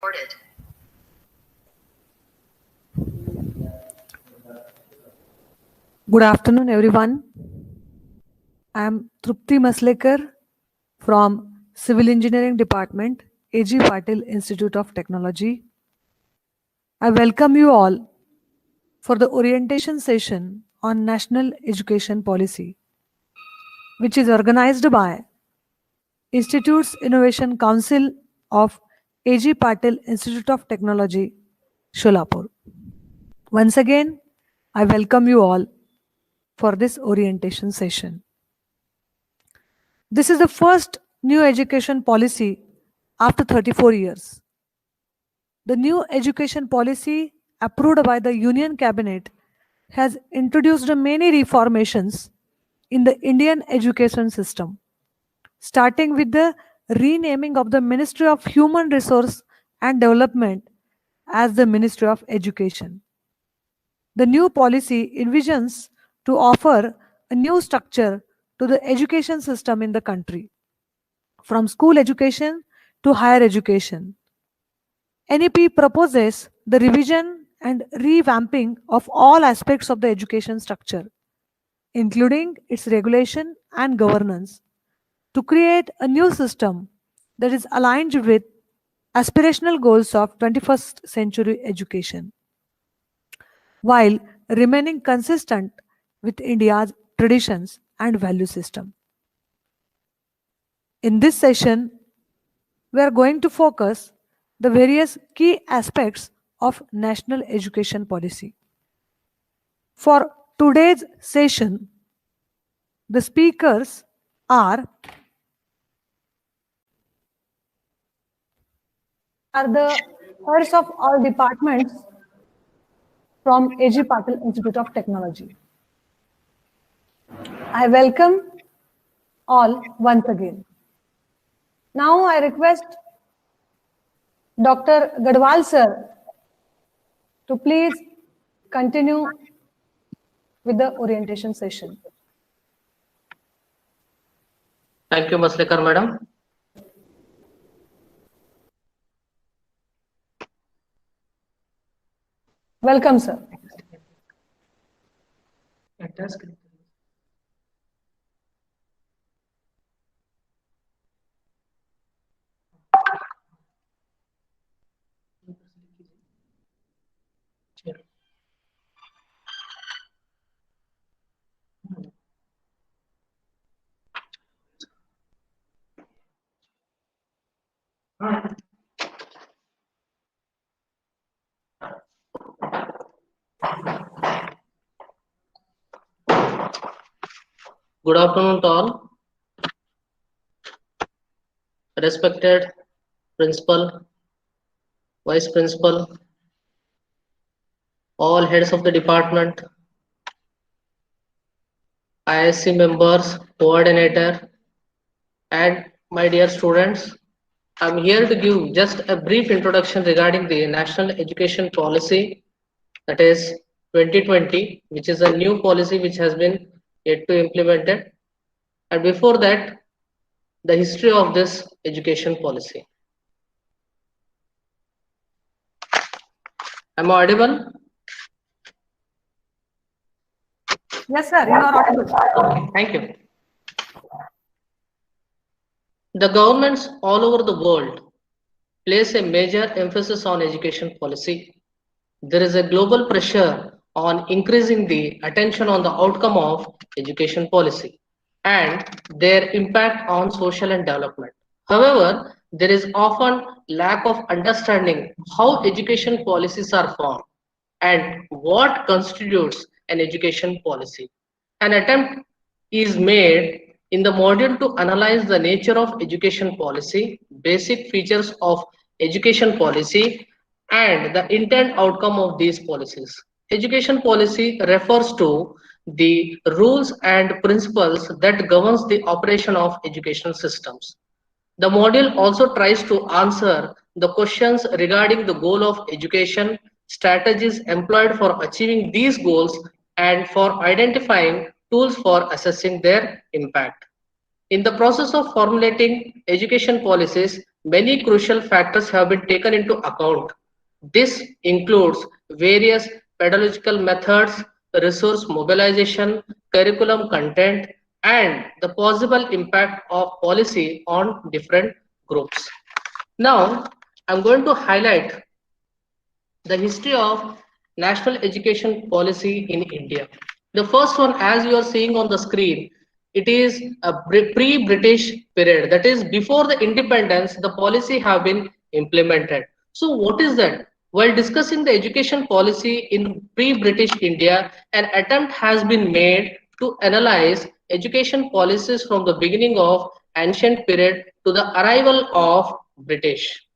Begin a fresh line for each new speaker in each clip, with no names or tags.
Recorded.
Good afternoon, everyone. I am Trupti Maslekar from Civil Engineering Department, A.G. Patil Institute of Technology. I welcome you all for the orientation session on National Education Policy, which is organized by Institute's Innovation Council of A.G. Patil Institute of Technology, Sholapur. Once again, I welcome you all for this orientation session. This is the first new education policy after 34 years. The new education policy approved by the Union Cabinet has introduced many reformations in the Indian education system, starting with the renaming of the Ministry of Human Resource and Development as the Ministry of Education. The new policy envisions to offer a new structure to the education system in the country, from school education to higher education. NEP proposes the revision and revamping of all aspects of the education structure, including its regulation and governance, to create a new system that is aligned with aspirational goals of 21st century education, while remaining consistent with India's traditions and value system. In this session, we are going to focus the various key aspects of national education policy. For today's session, the speakers are the heads of all departments from A.G. Patil Institute of Technology. I welcome all once again. Now I request Dr. Gadwal sir to please continue with the orientation session.
Thank you, Maslekar madam.
Welcome, sir.
Good afternoon to all. Respected principal, vice principal, all heads of the department, ISC members, coordinator, and my dear students, I'm here to give just a brief introduction regarding the National Education Policy, that is 2020, which is a new policy which has been yet to implemented. And before that, the history of this education policy. Am I audible?
Yes, sir, you are audible.
Okay, thank you. The governments all over the world place a major emphasis on education policy. There is a global pressure on increasing the attention on the outcome of education policy and their impact on social and development. However, there is often lack of understanding how education policies are formed and what constitutes an education policy. An attempt is made in the module to analyze the nature of education policy, basic features of education policy, and the intent outcome of these policies. Education policy refers to the rules and principles that governs the operation of educational systems. The module also tries to answer the questions regarding the goal of education, strategies employed for achieving these goals, and for identifying tools for assessing their impact. In the process of formulating education policies, many crucial factors have been taken into account. This includes various pedagogical methods, resource mobilization, curriculum content, and the possible impact of policy on different groups. Now, I'm going to highlight the history of national education policy in India. The first one, as you are seeing on the screen, it is a pre-British period. That is, before the independence, the policy have been implemented. So what is that? While discussing the education policy in pre-British India, an attempt has been made to analyze education policies from the beginning of ancient period to the arrival of British.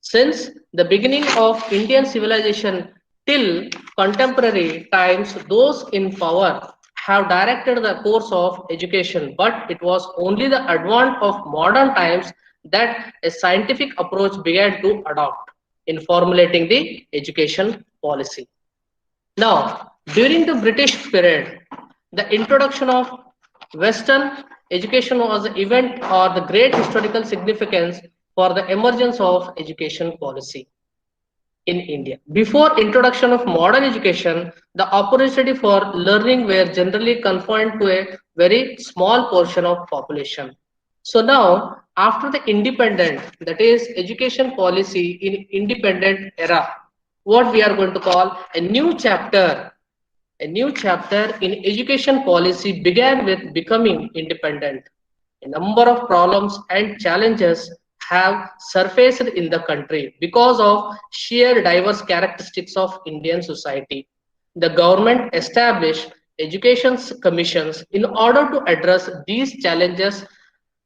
Since the beginning of Indian civilization till contemporary times, those in power have directed the course of education, but it was only the advent of modern times that a scientific approach began to adopt in formulating the education policy. Now, during the British period, the introduction of Western education was an event or the great historical significance for the emergence of education policy in India. Before introduction of modern education, the opportunity for learning were generally confined to a very small portion of population. So now, after the independent, that is education policy in independent era, what we are going to call a new chapter in education policy began with becoming independent. A number of problems and challenges have surfaced in the country because of sheer diverse characteristics of Indian society. The government established education commissions in order to address these challenges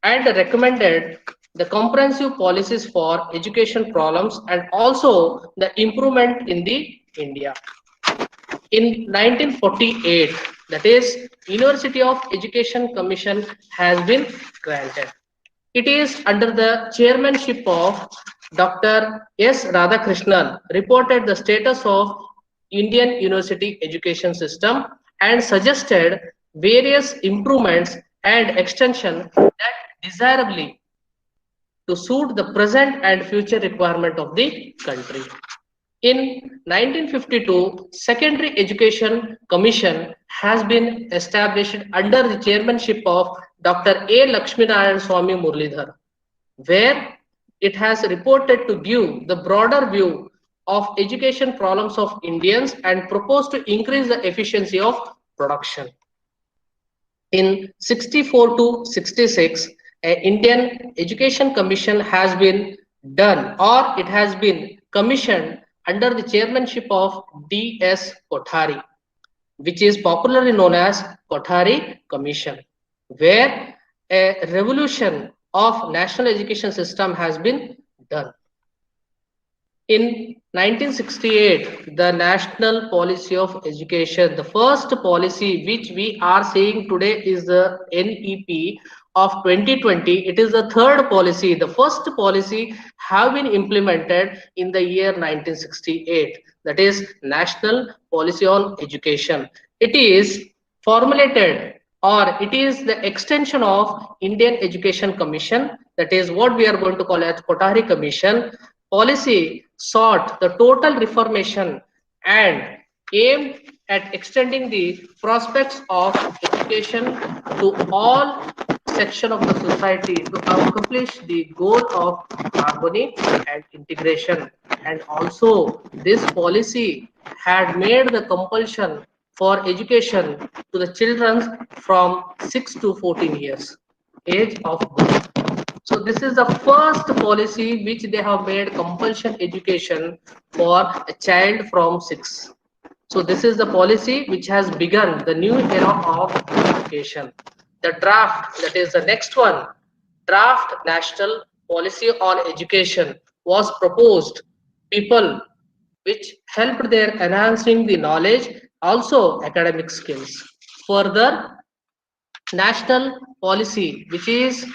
and recommended the comprehensive policies for education problems and also the improvement in the India. In 1948, that is, University of Education Commission has been granted. It is under the chairmanship of Dr. S. Radhakrishnan, reported the status of Indian university education system and suggested various improvements and extension that desirably to suit the present and future requirement of the country. In 1952, Secondary Education Commission has been established under the chairmanship of Dr. A. Lakshminarayan Swamy Muralidhar, where it has reported to give the broader view of education problems of Indians and proposed to increase the efficiency of production. In 64 to 66, an Indian Education Commission has been done or it has been commissioned under the chairmanship of D.S. Kothari, which is popularly known as Kothari Commission, where a revolution of national education system has been done. In 1968, the National Policy of Education, the first policy which we are seeing today is the NEP of 2020. It is the third policy. The first policy have been implemented in the year 1968. That is National Policy on Education. It is formulated or it is the extension of Indian Education Commission. That is what we are going to call as Kothari Commission. Policy sought the total reformation and aimed at extending the prospects of education to all section of the society to accomplish the goal of harmony and integration. And also this policy had made the compulsion for education to the children from 6 to 14 years age of birth. So this is the first policy which they have made compulsion education for a child from 6. So this is the policy which has begun the new era of education. The draft, that is the next one, draft national policy on education was proposed. People which helped their enhancing the knowledge, also academic skills. Further, national policy, which is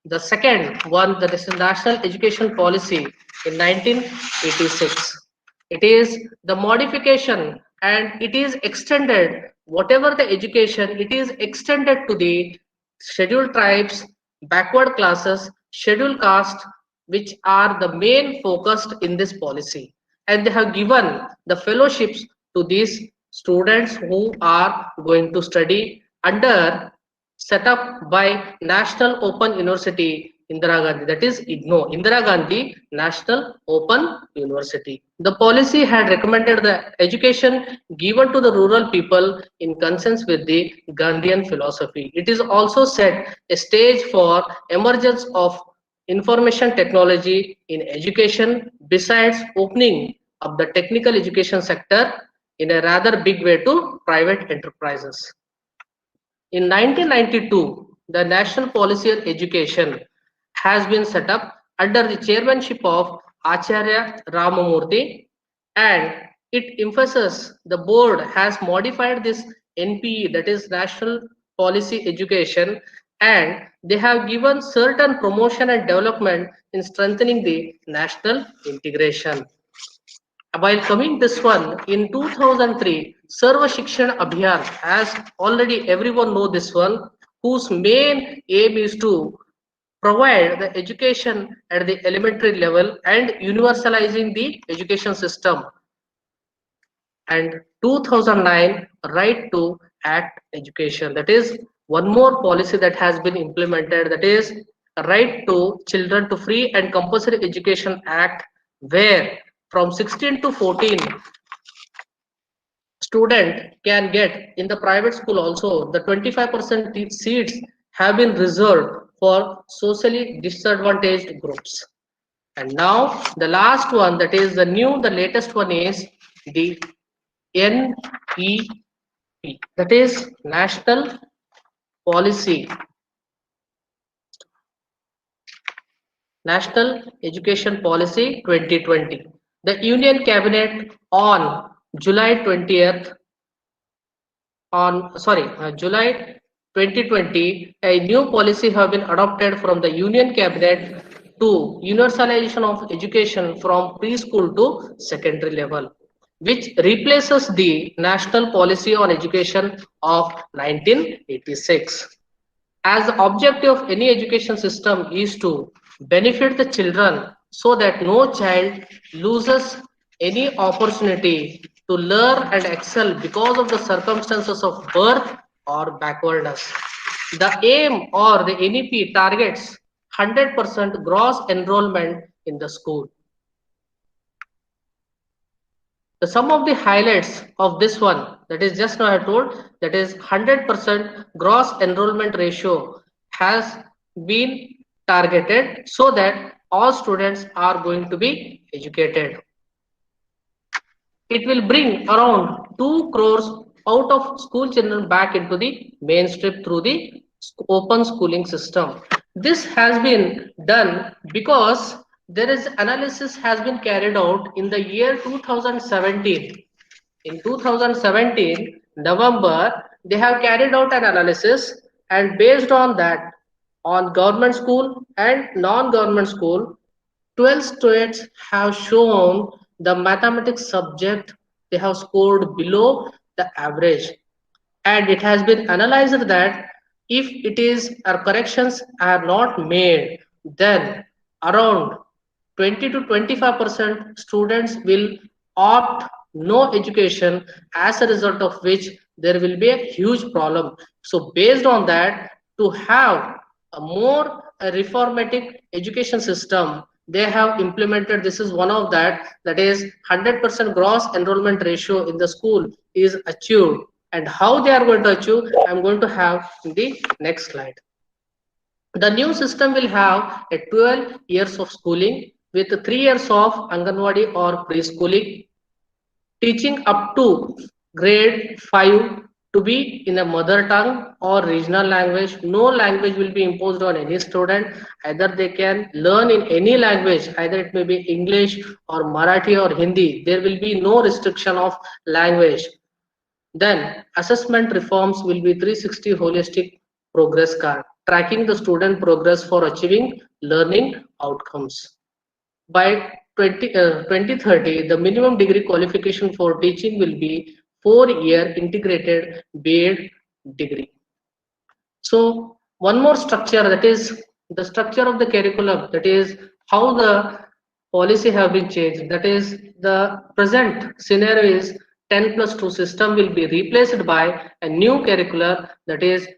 the second one, that is the national education policy in 1986. It is the modification and it is extended, whatever the education, it is extended to the scheduled tribes, backward classes, scheduled caste, which are the main focused in this policy. And they have given the fellowships to these students who are going to study under set up by National Open University Indira Gandhi, that is IGNOU, Indira Gandhi National Open University. The policy had recommended the education given to the rural people in consonance with the Gandhian philosophy. It is also set a stage for emergence of information technology in education, besides opening up the technical education sector in a rather big way to private enterprises. In 1992, the National Policy on Education has been set up under the chairmanship of Acharya Ramamurthy, and it emphasizes the board has modified this NPE, that is National Policy Education, and they have given certain promotion and development in strengthening the national integration. While coming this one in 2003, Sarva Shikshan Abhiyan, as already everyone know this one, whose main aim is to provide the education at the elementary level and universalizing the education system. And 2009, Right to Act Education, that is one more policy that has been implemented, that is Right to Children to Free and Compulsory Education Act, where from 16 to 14 student can get in the private school also the 25% seats have been reserved for socially disadvantaged groups. And now the latest one is the NEP, that is National Policy, National Education Policy 2020. The Union Cabinet on July 20th, July 2020, a new policy have been adopted from the Union Cabinet to universalization of education from preschool to secondary level, which replaces the National Policy on Education of 1986. As the objective of any education system is to benefit the children so that no child loses any opportunity to learn and excel because of the circumstances of birth or backwardness. The aim or the NEP targets 100% gross enrollment in the school. Some of the highlights of this one, that is just now I told, that is 100% gross enrollment ratio has been targeted so that all students are going to be educated. It will bring around 2 crores out of school children back into the mainstream through the open schooling system. This has been done because there is analysis has been carried out in the year 2017. In 2017 November, they have carried out an analysis, and based on that, on government school and non-government school, 12 states have shown the mathematics subject they have scored below the average, and it has been analyzed that if it is corrections are not made, then around 20 to 25% students will opt no education, as a result of which there will be a huge problem. So based on that, to have a more reformatic education system, they have implemented, this is one of that is 100% gross enrollment ratio in the school is achieved. And how they are going to achieve, I am going to have in the next slide. The new system will have a 12 years of schooling with 3 years of Anganwadi or preschooling, teaching up to grade 5 to be in a mother tongue or regional language. No language will be imposed on any student. Either they can learn in any language, either it may be English or Marathi or Hindi. There will be no restriction of language. Then assessment reforms will be 360 holistic progress card, tracking the student progress for achieving learning outcomes. By 2030, the minimum degree qualification for teaching will be 4-year integrated B.Ed degree. So one more structure, that is the structure of the curriculum, that is how the policy have been changed. That is the present scenario is 10+2 system will be replaced by a new curricular, that is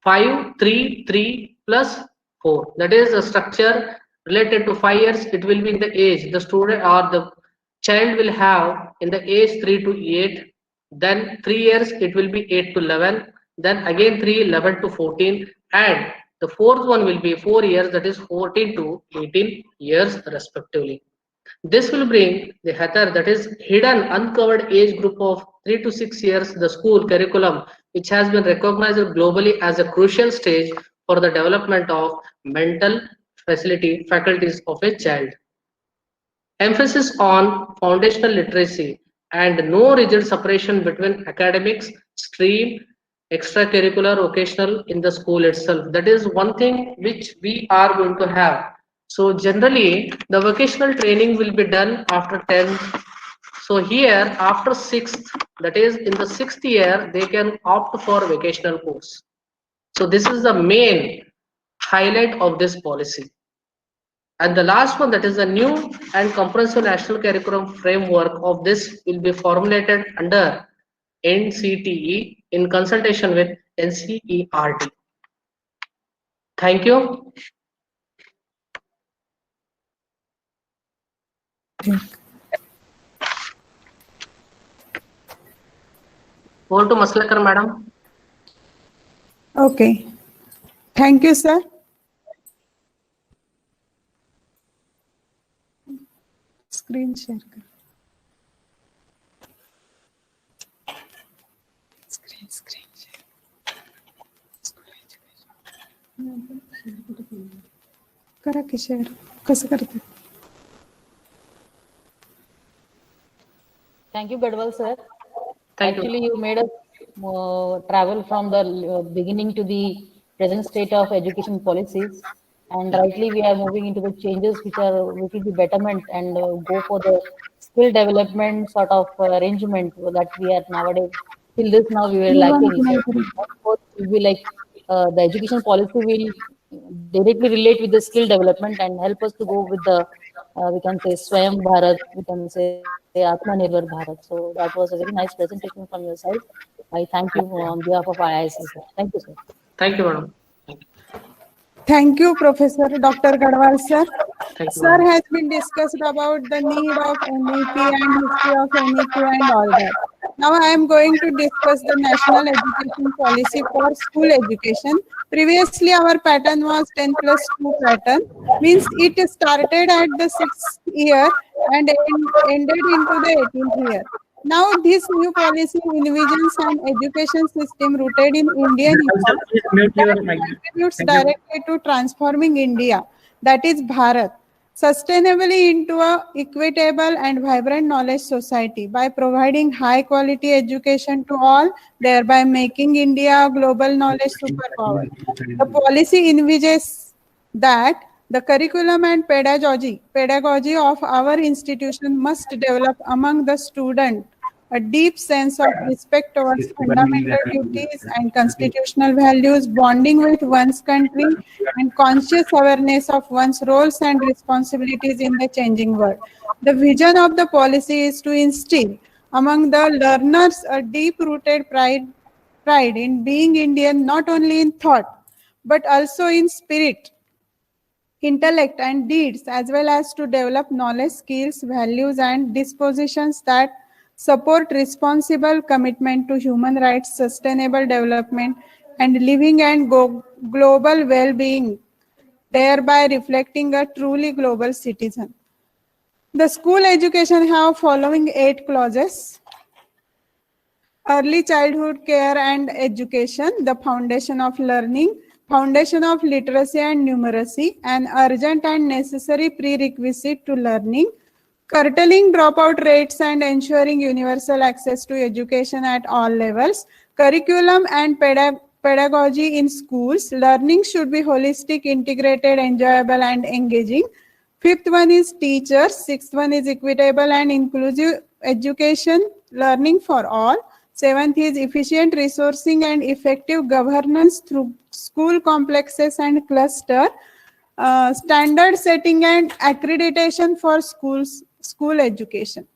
5-3-3+4. That is a structure related to 5 years. It will be in the age the student or the child will have in the age 3 to 8. Then 3 years it will be 8 to 11. Then again 3, 11 to 14, and the fourth one will be 4 years, that is 14 to 18 years respectively. This will bring the Hather, that is hidden uncovered age group of 3 to 6 years, the school curriculum, which has been recognized globally as a crucial stage for the development of mental faculties of a child. Emphasis on foundational literacy and no rigid separation between academics, stream, extracurricular, vocational in the school itself. That is one thing which we are going to have. So generally, the vocational training will be done after 10th. So here, after 6th, that is in the 6th year, they can opt for vocational course. So this is the main highlight of this policy. And the last one, that is a new and comprehensive national curriculum framework of this will be formulated under NCTE in consultation with NCERT. Thank you. Over to Maslekar, madam.
Okay. Thank you, sir. Screen share. Screen share. करा की share कसं करते?
Thank you, Gadwal sir.
Thank you.
Actually, you made us travel from the beginning to the present state of education policies, and rightly we are moving into the changes which will be betterment and go for the skill development sort of arrangement that we are nowadays. Till this now we were lacking. Of course, will be like the education policy will directly relate with the skill development and help us to go with the we can say Swayam Bharat, we can say Atmanirbhar Bharat. So that was a very nice presentation from your side. I thank you on behalf of IISc, sir. Thank you, sir.
Thank you, madam.
Thank you, Professor Dr. Gadwal, sir.
Thank you,
Sir
madam.
has been discussed about the need of NEP and history of NEP and all that. Now I am going to discuss the national education policy for school education. Previously, our pattern was 10+2 pattern, means it started at the 6th year and ended into the 18th year. Now this new policy envisions an education system rooted in Indian history that contributes directly to transforming India, that is Bharat, sustainably into a equitable and vibrant knowledge society by providing high quality education to all, thereby making India a global knowledge superpower. The policy envisages that the curriculum and pedagogy of our institution must develop among the student a deep sense of respect towards fundamental duties and constitutional values, bonding with one's country, and conscious awareness of one's roles and responsibilities in the changing world. The vision of the policy is to instill among the learners a deep-rooted pride in being Indian, not only in thought, but also in spirit, intellect, and deeds, as well as to develop knowledge, skills, values, and dispositions that support responsible commitment to human rights, sustainable development, and living and global well-being, thereby reflecting a truly global citizen. The school education have following 8 clauses. Early childhood care and education, the foundation of learning, foundation of literacy and numeracy, an urgent and necessary prerequisite to learning, curtailing dropout rates and ensuring universal access to education at all levels, curriculum and pedagogy in schools, learning should be holistic, integrated, enjoyable, and engaging. 5th one is teachers, 6th one is equitable and inclusive education, learning for all. 7th is efficient resourcing and effective governance through school complexes and cluster. standard setting and accreditation for school education.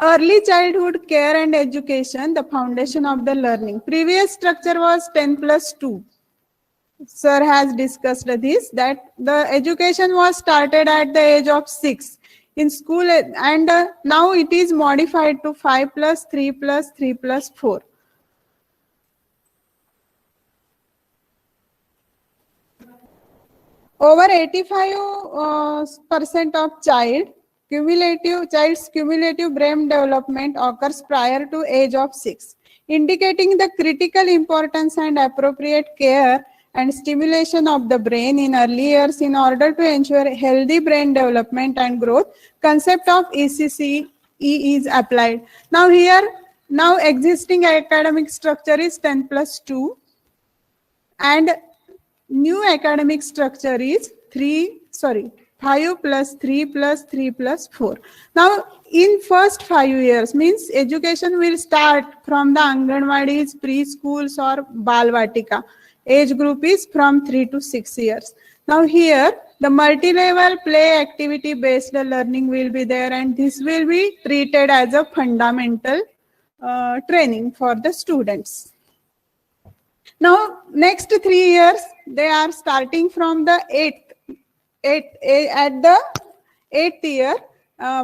Early childhood care and education, the foundation of the learning. Previous structure was 10+2. Sir has discussed this, that the education was started at the age of 6 in school, and now it is modified to 5+3+3+4. Over 85% of child's cumulative brain development occurs prior to age of 6, indicating the critical importance and appropriate care and stimulation of the brain in early years in order to ensure healthy brain development and growth. Concept of ECCE is applied. Now existing academic structure is 10+2, and new academic structure is 5+3+3+4. Now, in first 5 years, means education will start from the Anganwadis, preschools or Balvatika. Age group is from 3 to 6 years. Now here, the multi-level play activity based learning will be there, and this will be treated as a fundamental training for the students. Now, next 3 years, they are starting from the 8th year,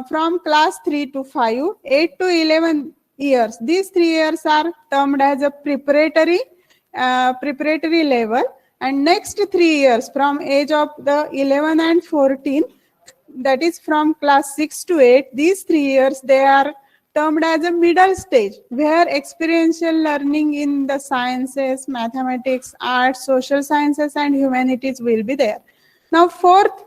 from class 3 to 5, 8 to 11 years. These 3 years are termed as a preparatory level, and next 3 years from age of the 11 and 14, that is from class 6 to 8, these 3 years they are termed as a middle stage, where experiential learning in the sciences, mathematics, arts, social sciences and humanities will be there. Now fourth,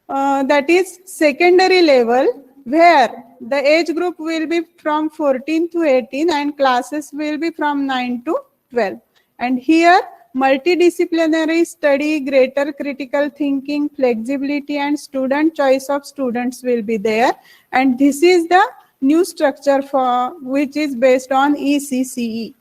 that is secondary level, where the age group will be from 14 to 18 and classes will be from 9 to 12. And here multidisciplinary study, greater critical thinking, flexibility and student choice of students will be there. And this is the new structure for which is based on ECCE.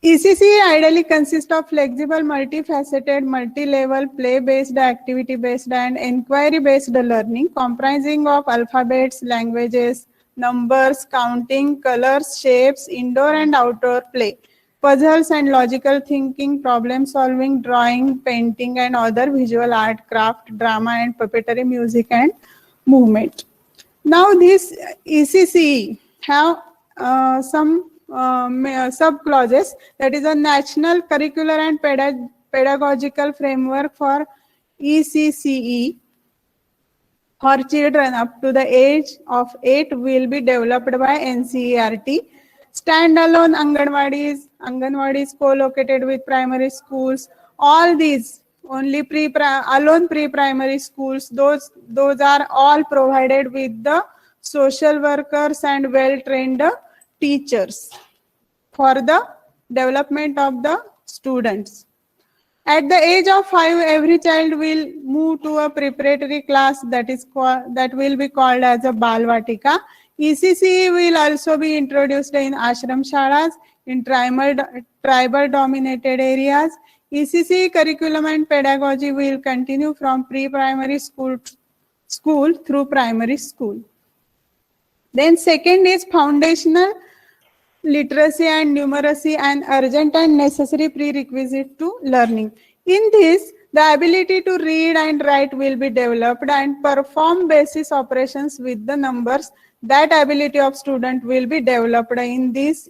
ECCE ideally consists of flexible, multifaceted, multi-level, play-based, activity-based and inquiry-based learning comprising of alphabets, languages, numbers, counting, colors, shapes, indoor and outdoor play, puzzles and logical thinking, problem solving, drawing, painting and other visual art, craft, drama and puppetry, music and movement. Now this ECCE have some sub-clauses, that is a national curricular and pedagogical framework for ECCE for children up to the age of 8 will be developed by NCERT. Standalone Anganwadis co-located with primary schools, all these only pre-primary schools, those are all provided with the social workers and well-trained teachers for the development of the students. At the age of 5, every child will move to a preparatory class that will be called as a Balvatika. ECCE will also be introduced in ashram shalas, in tribal dominated areas. ECCE curriculum and pedagogy will continue from pre-primary school through primary school. Then second is foundational literacy and numeracy, an urgent and necessary prerequisite to learning. In this, the ability to read and write will be developed and perform basis operations with the numbers. That ability of student will be developed in these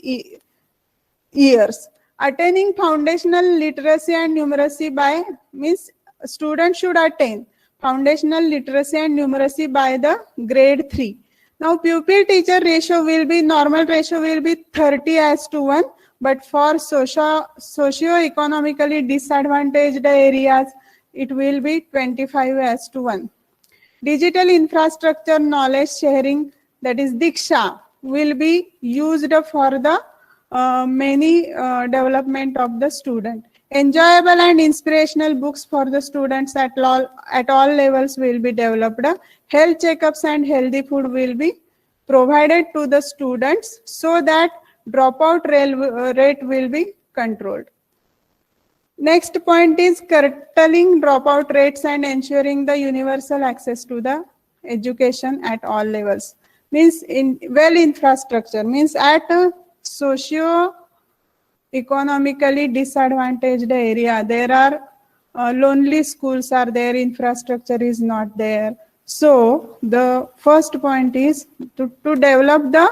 years. Attaining foundational literacy and numeracy by means student should attain foundational literacy and numeracy by the grade 3. Now pupil teacher ratio will be, normal ratio will be 30:1, but for socio-economically disadvantaged areas, it will be 25:1. Digital infrastructure knowledge sharing, that is Diksha, will be used for the many development of the student. Enjoyable and inspirational books for the students at all levels will be developed. Health checkups and healthy food will be provided to the students so that dropout rate will be controlled. Next point is curtailing dropout rates and ensuring the universal access to the education at all levels. Means in well infrastructure, means at a socio economically disadvantaged area, there are lonely schools are there, infrastructure is not there. So the first point is to develop the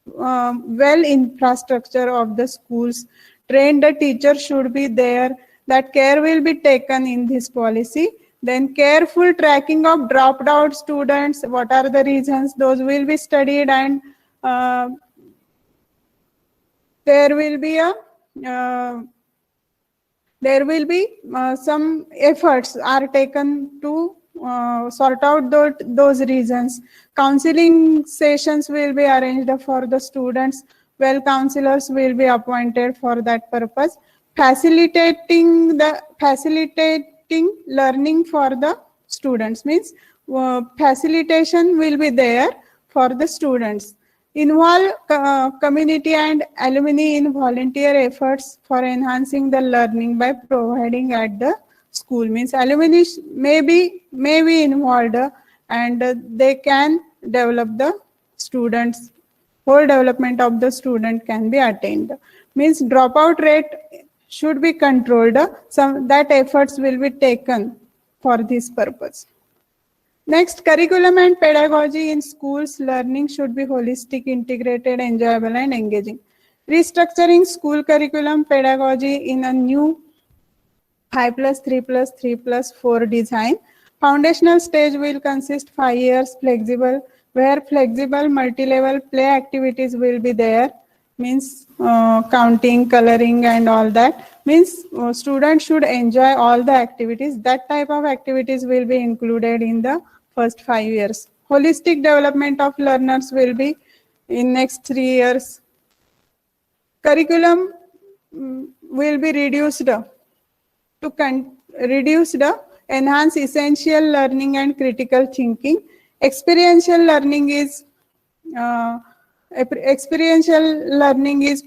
well infrastructure of the schools. Trained teachers should be there. That care will be taken in this policy. Then careful tracking of dropped out students. What are the reasons? Those will be studied, and there will be some efforts are taken to sort out those reasons. Counseling sessions will be arranged for the students. Well, counselors will be appointed for that purpose. Facilitating learning for the students, means facilitation will be there for the students. Involve community and alumni in volunteer efforts for enhancing the learning by providing at the school. Means alumni may be involved, and they can develop the students. Whole development of the student can be attained. Means dropout rate should be controlled. Some that efforts will be taken for this purpose. Next, curriculum and pedagogy in schools. Learning should be holistic, integrated, enjoyable, and engaging. Restructuring school curriculum pedagogy in a new 5+3+3+4 design. Foundational stage will consist 5 years flexible, where flexible multi-level play activities will be there. Means counting, coloring, and all that. Means students should enjoy all the activities. That type of activities will be included in the first 5 years. Holistic development of learners will be in next 3 years. Curriculum will be reduced to enhance essential learning and critical thinking. Experiential learning is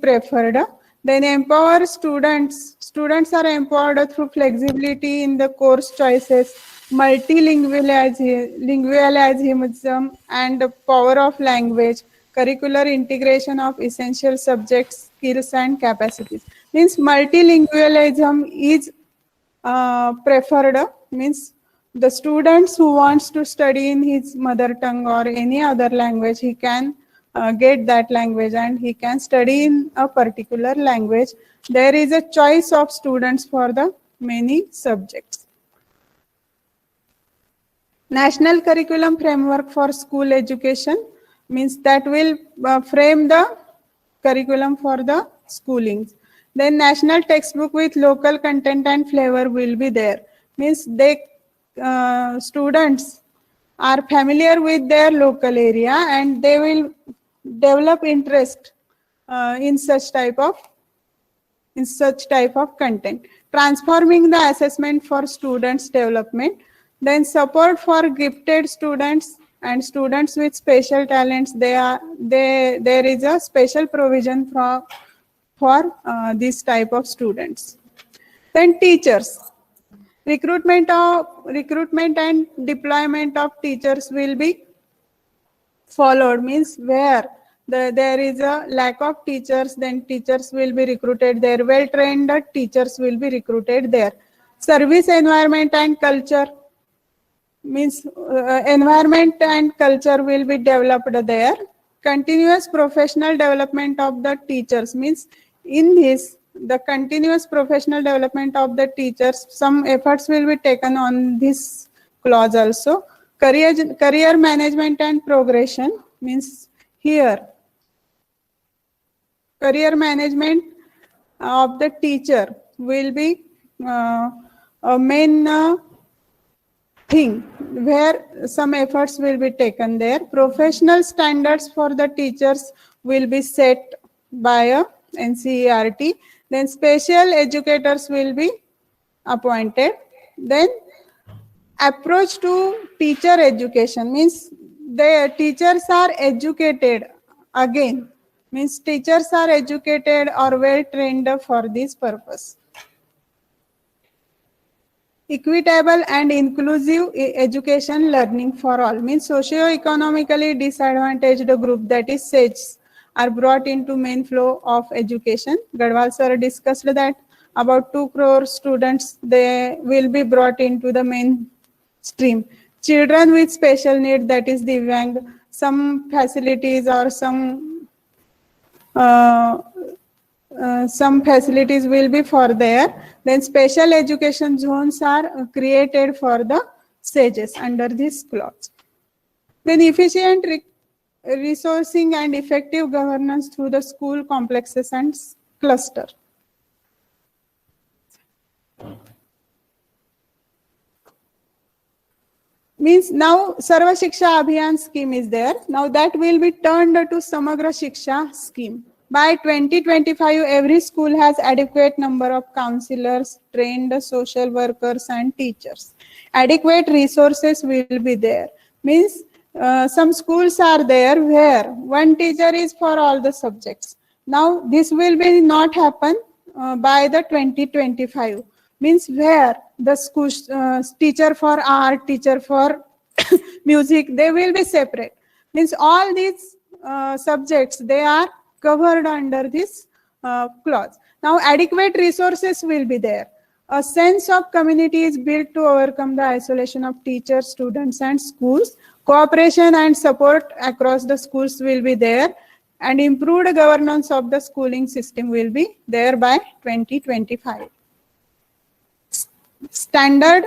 preferred. Then empower students. Students are empowered through flexibility in the course choices, multilingualism, and the power of language, curricular integration of essential subjects, skills, and capacities. Means multilingualism is preferred. Means the students who wants to study in his mother tongue or any other language, he can get that language and he can study in a particular language. There is a choice of students for the many subjects. National curriculum framework for school education, means that will frame the curriculum for the schooling. Then national textbook with local content and flavor will be there. Means students are familiar with their local area and they will develop interest in such type of content. Transforming the assessment for students' development. Then support for gifted students and students with special talents. There is a special provision for this type of students. Then teachers. Recruitment and deployment of teachers will be followed. Means where there is a lack of teachers, then teachers will be recruited there. Well-trained teachers will be recruited there. Service environment and culture. Means environment and culture will be developed there. Continuous professional development of the teachers. Means in this, the continuous professional development of the teachers, some efforts will be taken on this clause also. Career management and progression. Means here career management of the teacher will be a main thing, where some efforts will be taken there. Professional standards for the teachers will be set by a NCERT. Then special educators will be appointed. Then approach to teacher education, means the teachers are educated again. Means teachers are educated or well trained for this purpose. equitable and inclusive education learning for all, means socio-economically disadvantaged group, that is SEGs, are brought into main flow of education. Gadwal sir discussed that about 2 crore students, they will be brought into the main stream. Children with special need, that is Divyang, some facilities or some facilities will be for there. Then special education zones are created for the SAGES under this clause. Then efficient resourcing and effective governance through the school complexes and cluster. Means now Sarva Shiksha Abhiyan scheme is there. Now that will be turned to Samagra Shiksha scheme. By 2025, every school has adequate number of counselors, trained social workers and teachers. Adequate resources will be there. Means some schools are there where one teacher is for all the subjects. Now this will be not happen by the 2025. Means where the school teacher for art, teacher for music, they will be separate. Means all these subjects, they are covered under this clause. Now adequate resources will be there. A sense of community is built to overcome the isolation of teachers, students and schools. Cooperation and support across the schools will be there, and improved governance of the schooling system will be there by 2025. Standard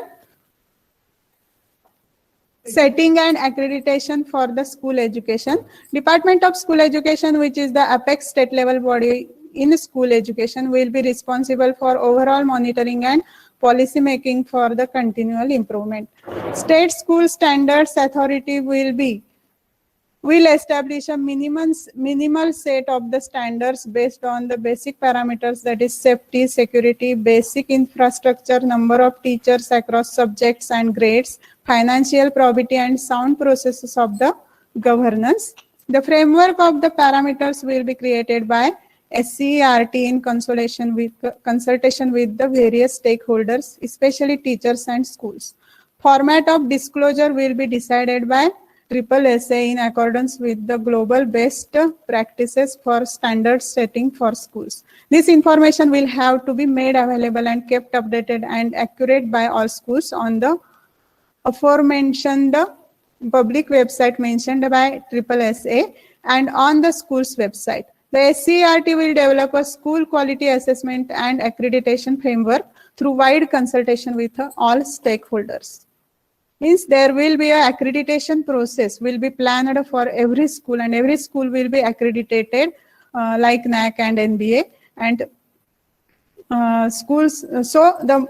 setting and accreditation for the school education. Department of School Education, which is the apex state level body in school education, will be responsible for overall monitoring and policy making for the continual improvement. State School Standards Authority will establish a minimal set of the standards based on the basic parameters, that is safety, security, basic infrastructure, number of teachers across subjects and grades, financial probity and sound processes of the governance. The framework of the parameters will be created by SCERT in consultation with the various stakeholders, especially teachers and schools. Format of disclosure will be decided by SSSA in accordance with the global best practices for standard setting for schools. This information will have to be made available and kept updated and accurate by all schools on the aforementioned public website mentioned by SSSA and on the school's website. The SCERT will develop a school quality assessment and accreditation framework through wide consultation with all stakeholders. Means there will be a accreditation process will be planned for every school, and every school will be accredited like NAC and NBA and schools. So the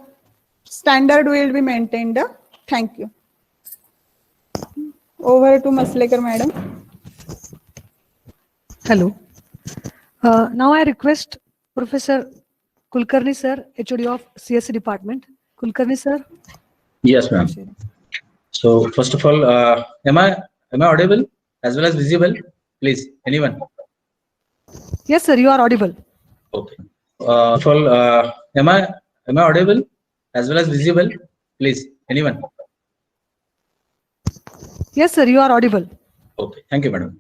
standard will be maintained. Thank you. Over to Maslekar madam.
Hello. Now I request Professor Kulkarni sir, HOD of CSE department. Kulkarni sir.
Yes, ma'am. So first of all, am I audible as well as visible? Please, anyone?
Yes, sir. You are audible.
Okay. First of all, am I audible as well as visible? Please, anyone?
Yes, sir. You are audible.
Okay. Thank you, madam.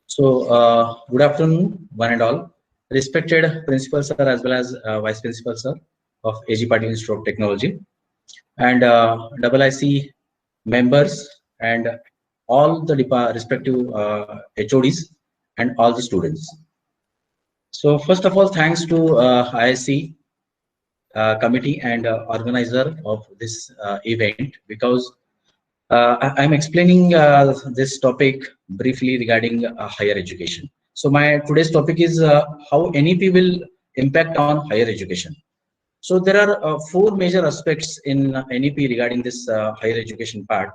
So good afternoon, one and all. Respected principal sir as well as vice principal sir of AG Patil Institute of Technology, and IIC members and all the respective HODs and all the students. So first of all, thanks to IIC committee and organizer of this event, because I'm explaining this topic briefly regarding higher education. So my today's topic is how NEP will impact on higher education. So there are 4 major aspects in NEP regarding this higher education part.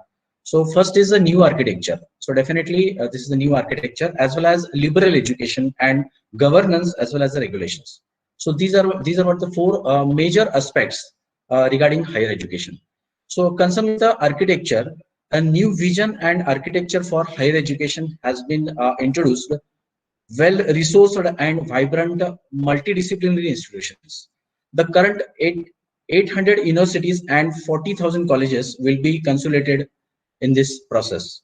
So first is a new architecture. So definitely this is the new architecture, as well as liberal education and governance, as well as the regulations. So these are what the 4 major aspects regarding higher education. So concerning the architecture, a new vision and architecture for higher education has been introduced. Well-resourced and vibrant multidisciplinary institutions. The current 800 universities and 40,000 colleges will be consolidated in this process.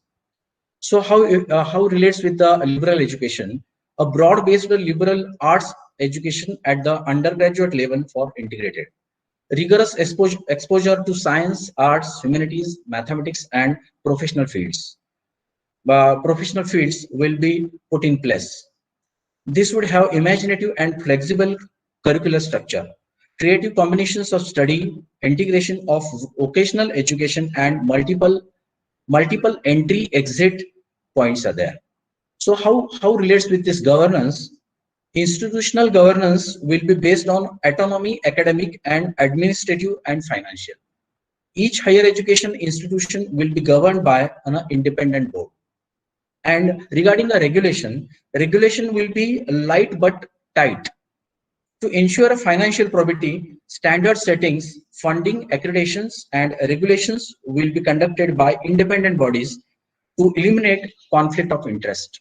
So how relates with the liberal education? A broad-based liberal arts education at the undergraduate level for integrated. Rigorous exposure to science, arts, humanities, mathematics, and professional fields. Professional fields will be put in place. This would have imaginative and flexible curricular structure, creative combinations of study, integration of vocational education, and multiple entry exit points are there. So how relates with this governance? Institutional governance will be based on autonomy, academic and administrative and financial. Each higher education institution will be governed by an independent board. And regarding the regulation will be light but tight. To ensure a financial probity, standard settings, funding, accreditations, and regulations will be conducted by independent bodies to eliminate conflict of interest.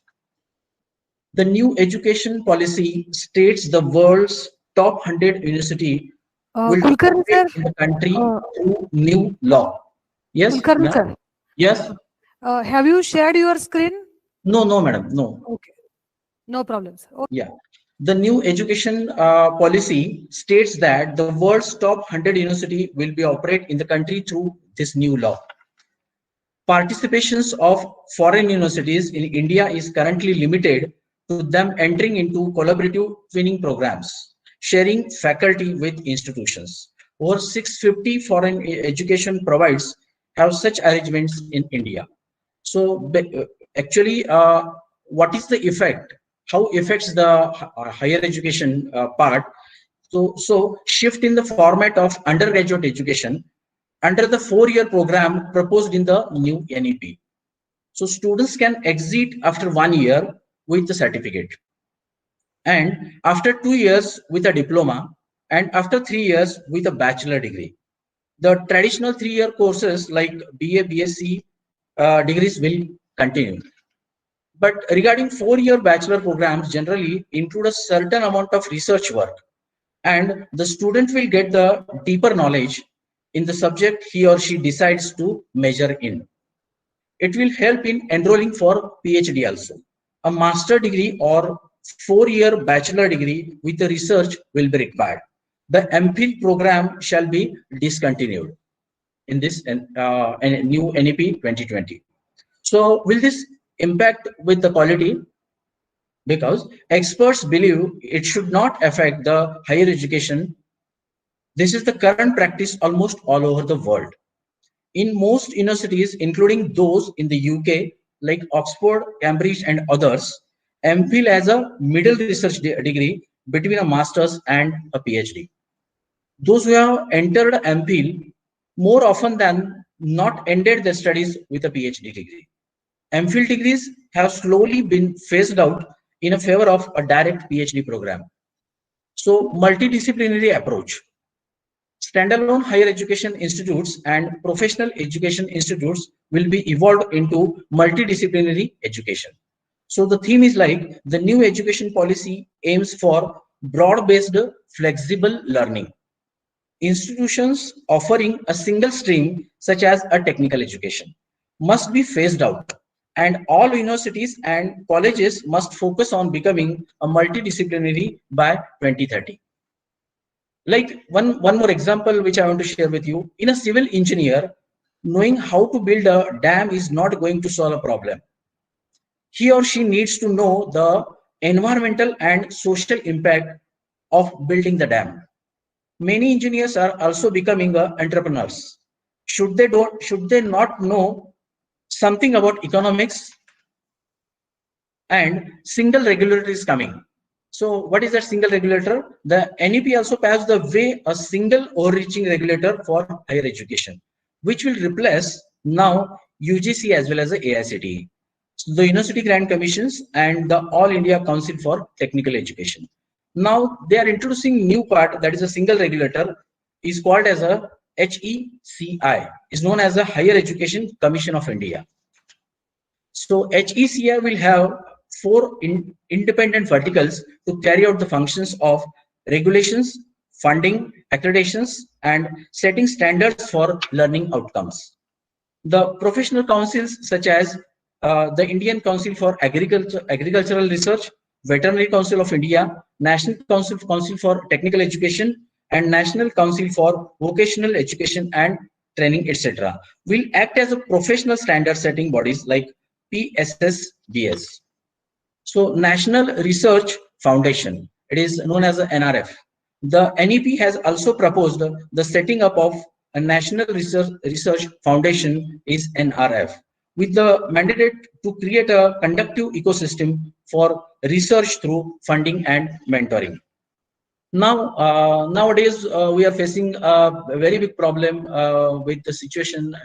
The new education policy states the world's top 100 university will
Kulkarni sir,
operate in the country through new law. Yes?
Kulkarni sir,
Yes?
have you shared your screen?
No, madam, no.
Okay, no problem, sir. Okay.
Yeah. The new education policy states that the world's top 100 university will be operate in the country through this new law. Participations of foreign universities in India is currently limited to them entering into collaborative twinning programs, sharing faculty with institutions. Over 650 foreign education providers have such arrangements in India. So actually, what is the effect? How affects the higher education part? So shift in the format of undergraduate education under the 4-year program proposed in the new NEP. So students can exit after 1 year with the certificate, and after 2 years with a diploma, and after 3 years with a bachelor degree. The traditional 3-year courses like BA, BSc degrees will continue. But regarding 4-year bachelor programs generally include a certain amount of research work, and the student will get the deeper knowledge in the subject he or she decides to major in. It will help in enrolling for PhD also. A master degree or 4-year bachelor degree with the research will be required. The MPhil program shall be discontinued in this new NEP 2020. So will this impact with the quality? Because experts believe it should not affect the higher education. This is the current practice almost all over the world. In most universities, including those in the UK, like Oxford, Cambridge, and others, MPhil has a middle research degree between a master's and a PhD. Those who have entered MPhil more often than not ended their studies with a PhD degree. MPhil degrees have slowly been phased out in a favor of a direct PhD program. So multidisciplinary approach. Standalone higher education institutes and professional education institutes will be evolved into multidisciplinary education. So the theme is like the new education policy aims for broad-based flexible learning. Institutions offering a single stream such as a technical education must be phased out, and all universities and colleges must focus on becoming a multidisciplinary by 2030. Like one more example which I want to share with you. In a civil engineer, knowing how to build a dam is not going to solve a problem. He or she needs to know the environmental and social impact of building the dam. Many engineers are also becoming entrepreneurs. Should they not know something about economics? And single regulator is coming. So what is that single regulator? The NEP also paves the way a single overreaching regulator for higher education, which will replace now UGC as well as the AICTE, so the University Grant Commissions and the All India Council for Technical Education. Now they are introducing new part, that is a single regulator, is called as a HECI, is known as the Higher Education Commission of India. So HECI will have 4 independent verticals to carry out the functions of regulations, funding, accreditations, and setting standards for learning outcomes. The professional councils such as the Indian Council for Agricultural Research, Veterinary Council of India, National Council for Technical Education, and National Council for Vocational Education and Training, etc., will act as a professional standard setting bodies like PSSBS. So National Research Foundation, it is known as the NRF. The NEP has also proposed the setting up of a National Research Foundation is NRF, with the mandate to create a conducive ecosystem for research through funding and mentoring. Now, nowadays, we are facing a very big problem with the situation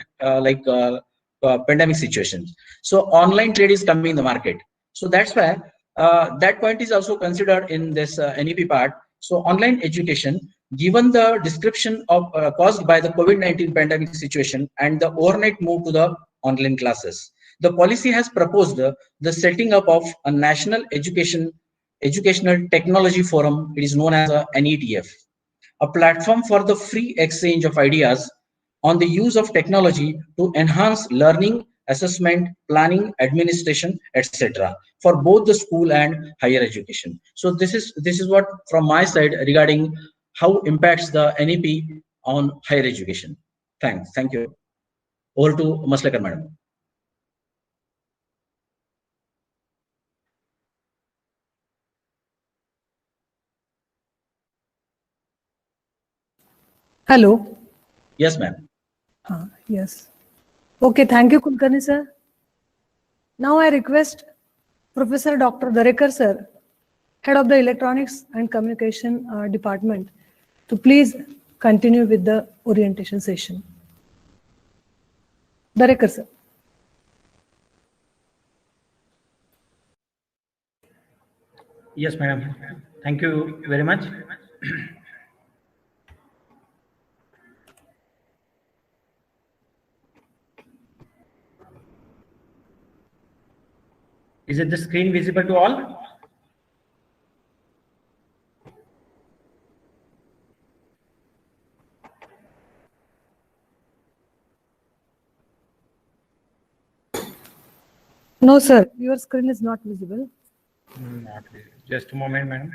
pandemic situations. So online trade is coming in the market. So that's why that point is also considered in this NEP part. So online education, given the description of caused by the COVID-19 pandemic situation and the overnight move to the online classes, the policy has proposed the setting up of a national educational technology forum. It is known as a NETF, a platform for the free exchange of ideas on the use of technology to enhance learning, assessment, planning, administration, etc., for both the school and higher education. So this is what from my side regarding how impacts the NEP on higher education. Thank you. Over to Maslekar madam.
Hello.
Yes, ma'am.
Yes. Okay, thank you, Kulkarni sir. Now I request Professor Dr. Darekar sir, Head of the Electronics and Communication Department, to please continue with the orientation session. Darekar sir.
Yes, madam. Thank you very much. Is it the screen visible to all?
No, sir, your screen is not visible.
Not really. Just a moment, madam.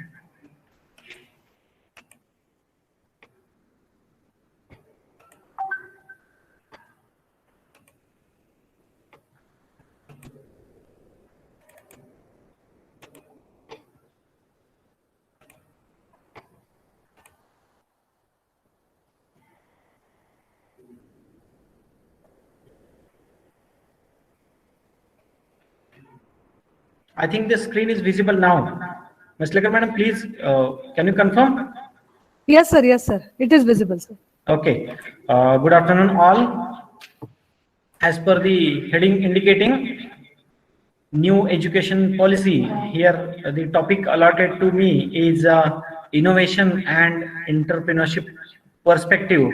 I think the screen is visible now. Ms. Lekar madam, please, can you confirm?
Yes, sir. It is visible, sir.
Okay. Good afternoon, all. As per the heading indicating new education policy, here the topic allotted to me is innovation and entrepreneurship perspective.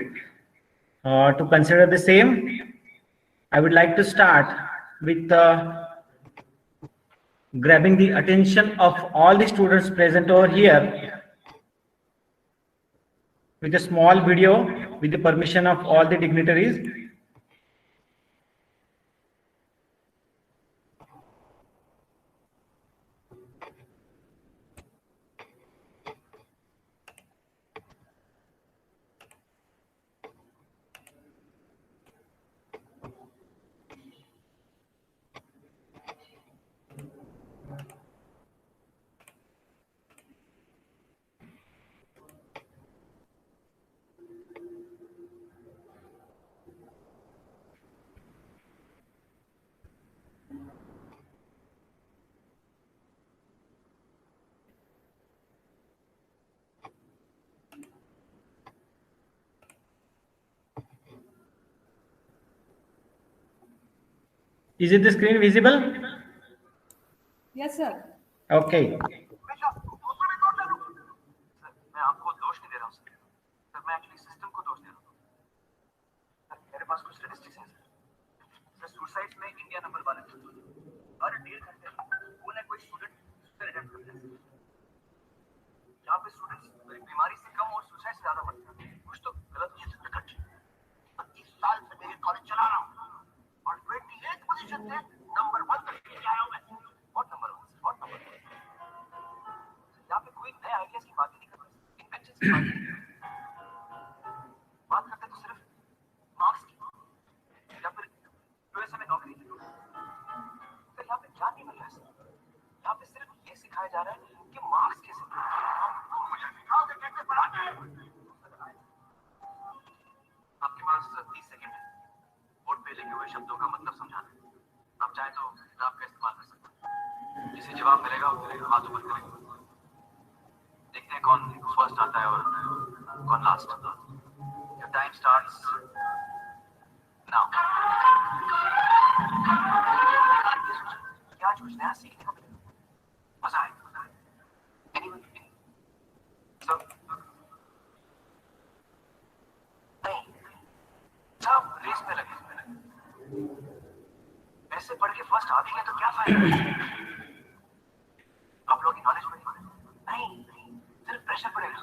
To consider the same, I would like to start with grabbing the attention of all the students present over here with a small video with the permission of all the dignitaries. Is it the screen visible?
Yes, sir.
Okay.
मैं आपको दोष नहीं दे रहा हूँ sir मैं actually system को दोष दे रहा हूँ सर मेरे पास कुछ स्टैटिस्टिक्स हैं सर सुसाइड में इंडिया नंबर 1 है हर 1.5 घंटे कोई ना कोई स्टूडेंट सुसाइड अटेम्प्ट करता है जहाँ पे स्टूडेंट्स बीमारी से कम और सुसाइड से ज्यादा मरते हैं बात करते तो सिर्फ मार्क्स की या फिर यूएसए में नौकरी की। तो यहाँ पे क्या नहीं मिल रहा है? यहाँ पे सिर्फ ये सिखाया जा रहा है कि मार्क्स कैसे मुझे सिखाओगे कैसे पढ़ाते हैं। आपके पास 30 सेकंड है बोर्ड पे लिखे हुए शब्दों का मतलब समझाना है। आप चाहे तो किताब का इस्तेमाल कर सकते हैं। जिसे जवाब मिलेगा हाथ ऊपर करेंगे। देखते हैं कौन फर्स्ट आता है और कौन last. Your time starts now. क्या कुछ नया सीखने को मिलेगा, मजा आएगा। सब नहीं, सब रेस में लगे। ऐसे पढ़ के फर्स्ट आ भी गए तो क्या फायदा? आप लोग की नॉलेज बढ़ेगी नहीं, सिर्फ प्रेशर पड़ेगा।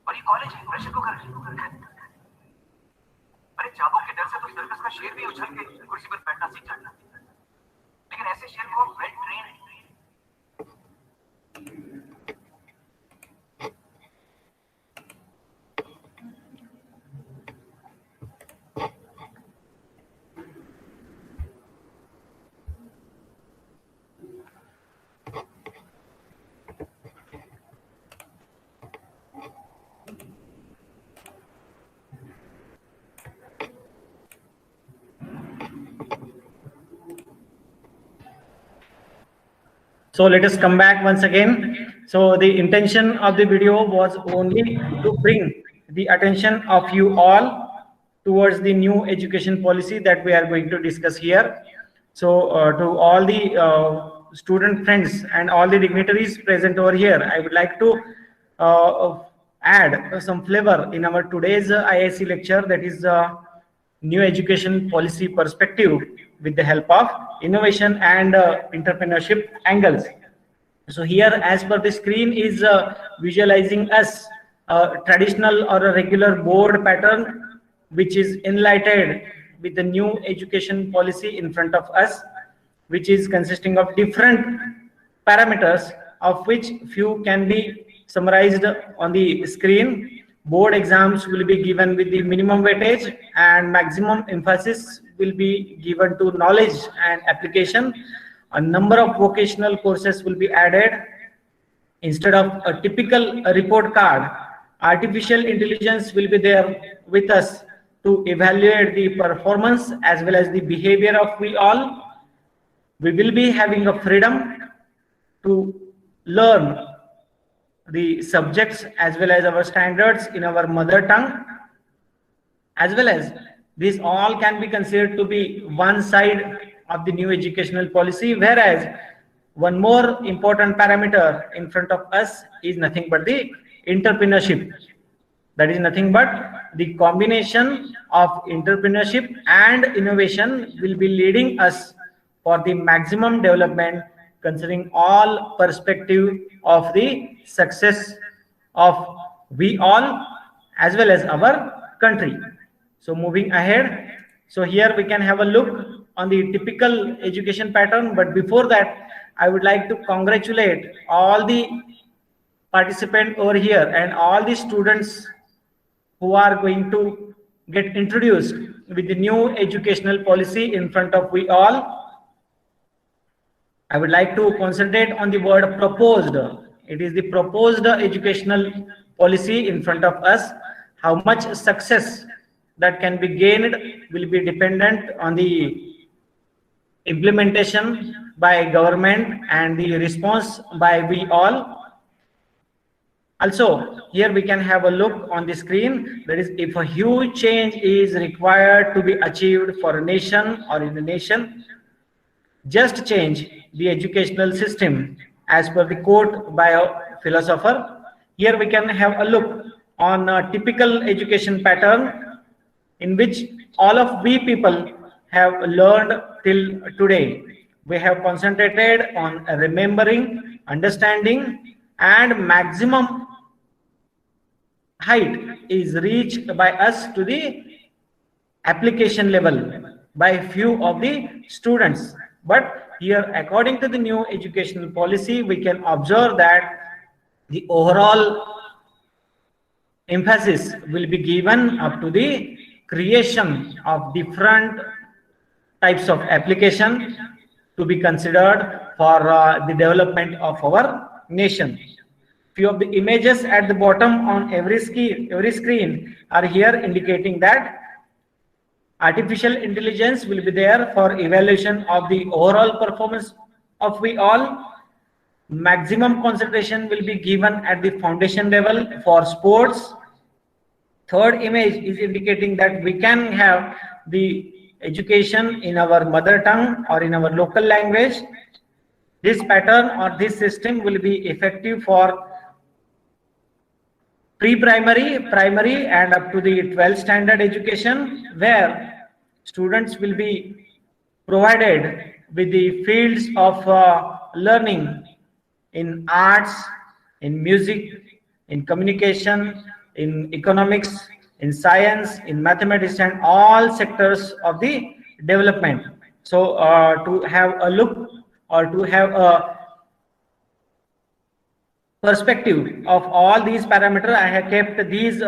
और ये कॉलेज है, प्रेशर को कर। अरे चाबुक के डर से तो सर्कस का शेर भी उछल के कुर्सी पर बैठना सीख जाता, लेकिन ऐसे शेर को वेल ट्रेन है।
So let us come back once again. So the intention of the video was only to bring the attention of you all towards the new education policy that we are going to discuss here. So to all the student friends and all the dignitaries present over here, I would like to add some flavor in our today's IIC lecture, that is new education policy perspective with the help of innovation and entrepreneurship angles. So here, as per the screen, is visualizing us a traditional or a regular board pattern which is enlightened with the new education policy in front of us, which is consisting of different parameters, of which few can be summarized on the screen. Board exams will be given with the minimum weightage, and maximum emphasis will be given to knowledge and application. A number of vocational courses will be added. Instead of a typical report card, artificial intelligence will be there with us to evaluate the performance as well as the behavior of we all. We will be having a freedom to learn the subjects as well as our standards in our mother tongue, as well as these all can be considered to be one side of the new educational policy, whereas one more important parameter in front of us is nothing but the entrepreneurship. That is nothing but the combination of entrepreneurship and innovation will be leading us for the maximum development, considering all perspective of the success of we all as well as our country. So moving ahead, so here we can have a look on the typical education pattern, but before that I would like to congratulate all the participants over here and all the students who are going to get introduced with the new educational policy in front of we all. I would like to concentrate on the word proposed. It is the proposed educational policy in front of us. How much success that can be gained will be dependent on the implementation by government and the response by we all. Also, here we can have a look on the screen. That is, if a huge change is required to be achieved for a nation or in a nation, just change the educational system, as per the quote by a philosopher. Here we can have a look on a typical education pattern in which all of we people have learned till today. We have concentrated on remembering, understanding, and maximum height is reached by us to the application level by few of the students. But here, according to the new educational policy, we can observe that the overall emphasis will be given up to the creation of different types of application to be considered for the development of our nation. Few of the images at the bottom on every screen are here indicating that artificial intelligence will be there for evaluation of the overall performance of we all. Maximum concentration will be given at the foundation level for sports. Third image is indicating that we can have the education in our mother tongue or in our local language. This pattern or this system will be effective for pre-primary, primary and up to the 12th standard education, where students will be provided with the fields of learning in arts, in music, in communication, in economics, in science, in mathematics, and all sectors of the development. So to have a look or to have a perspective of all these parameters, I have kept these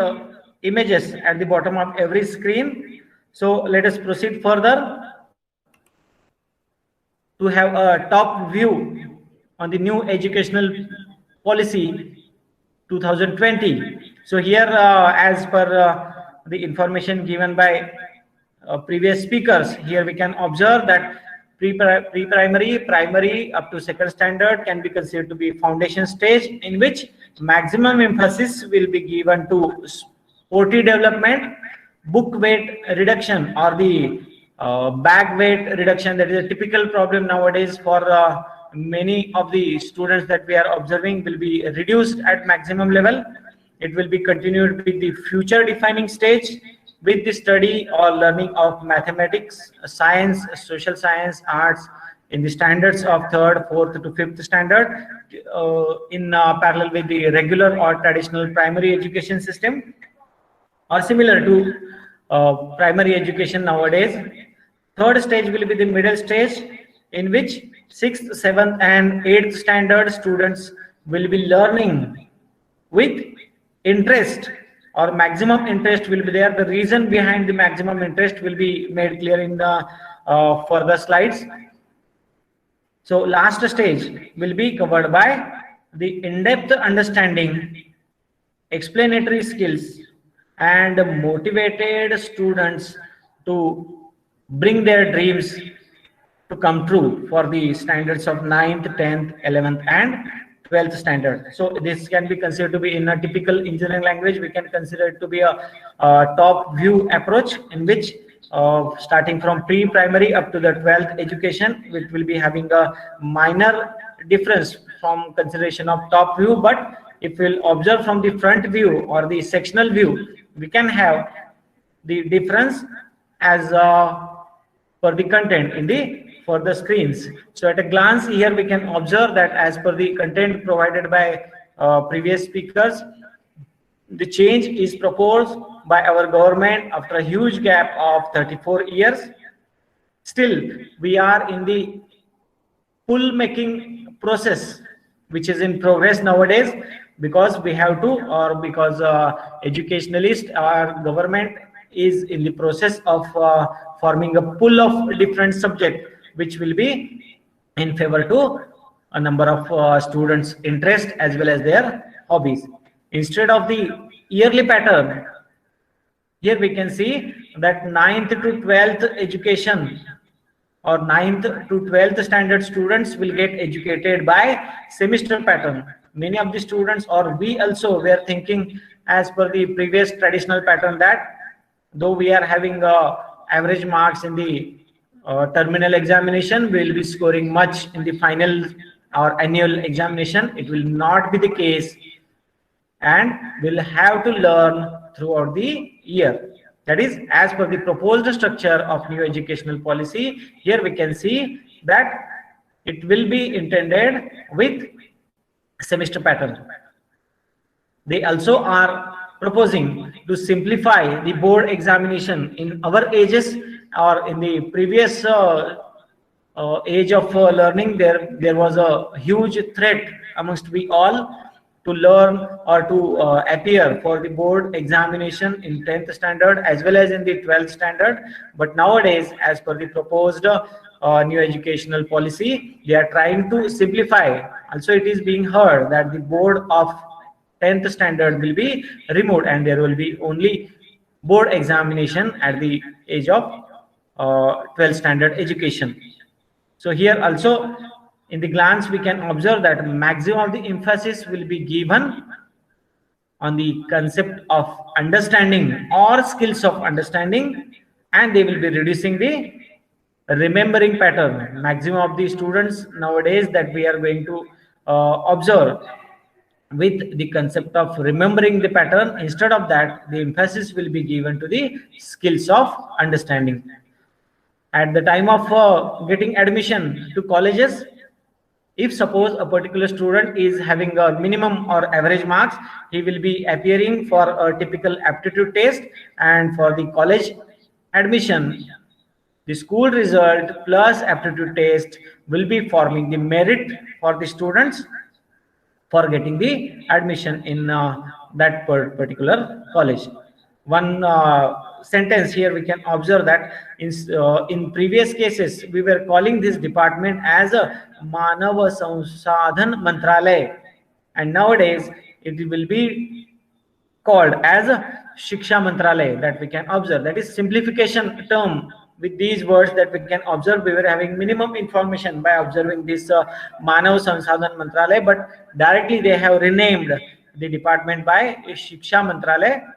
images at the bottom of every screen. So let us proceed further to have a top view on the new educational policy 2020. So here, as per the information given by previous speakers, here we can observe that pre-primary, primary up to second standard can be considered to be foundation stage, in which maximum emphasis will be given to sporty development, book weight reduction or the bag weight reduction. That is a typical problem nowadays for many of the students that we are observing, will be reduced at maximum level. It will be continued with the future defining stage, with the study or learning of mathematics, science, social science, arts in the standards of 3rd, 4th to 5th standard in parallel with the regular or traditional primary education system, or similar to primary education nowadays. Third stage will be the middle stage, in which 6th, 7th and 8th standard students will be learning with interest, or maximum interest will be there. The reason behind the maximum interest will be made clear in the further slides. So last stage will be covered by the in-depth understanding, explanatory skills and motivated students to bring their dreams to come true for the standards of 9th, 10th, 11th and 12th standard. So this can be considered to be, in a typical engineering language, we can consider it to be a top view approach, in which starting from pre-primary up to the 12th education, which will be having a minor difference from consideration of top view. But if we'll observe from the front view or the sectional view, we can have the difference as per the content in the further screens. So at a glance here, we can observe that as per the content provided by previous speakers, the change is proposed by our government after a huge gap of 34 years. Still, we are in the pull making process, which is in progress nowadays, because we have to, or because educationalists, our government is in the process of forming a pool of different subjects, which will be in favor to a number of students' interest as well as their hobbies. Instead of the yearly pattern, here we can see that 9th to 12th education or 9th to 12th standard students will get educated by semester pattern. Many of the students, or we also, were thinking as per the previous traditional pattern, that though we are having average marks in the terminal examination, we will be scoring much in the final or annual examination. It will not be the case, and we'll have to learn throughout the year. That is, as per the proposed structure of new educational policy, here we can see that it will be intended with semester pattern. They also are proposing to simplify the board examination. In our ages, or in the previous age of learning, there was a huge threat amongst we all to learn or to appear for the board examination in 10th standard as well as in the 12th standard. But nowadays, as per the proposed new educational policy, they are trying to simplify. Also, it is being heard that the board of 10th standard will be removed and there will be only board examination at the age of 12th standard education. So here also, in the glance, we can observe that maximum of the emphasis will be given on the concept of understanding or skills of understanding, and they will be reducing the remembering pattern. Maximum of the students nowadays that we are going to observe with the concept of remembering the pattern. Instead of that, the emphasis will be given to the skills of understanding. At the time of getting admission to colleges, if suppose a particular student is having a minimum or average marks, he will be appearing for a typical aptitude test, and for the college admission, the school result plus aptitude test will be forming the merit for the students for getting the admission in that particular college. One sentence here we can observe that in previous cases we were calling this department as a Manav Sansadhan Mantralaya, and nowadays it will be called as a Shiksha Mantralaya, that we can observe. That is simplification term. With these words that we can observe, we were having minimum information by observing this Manav Sansadhan Mantralaya, but directly they have renamed the department by Shiksha Mantralaya.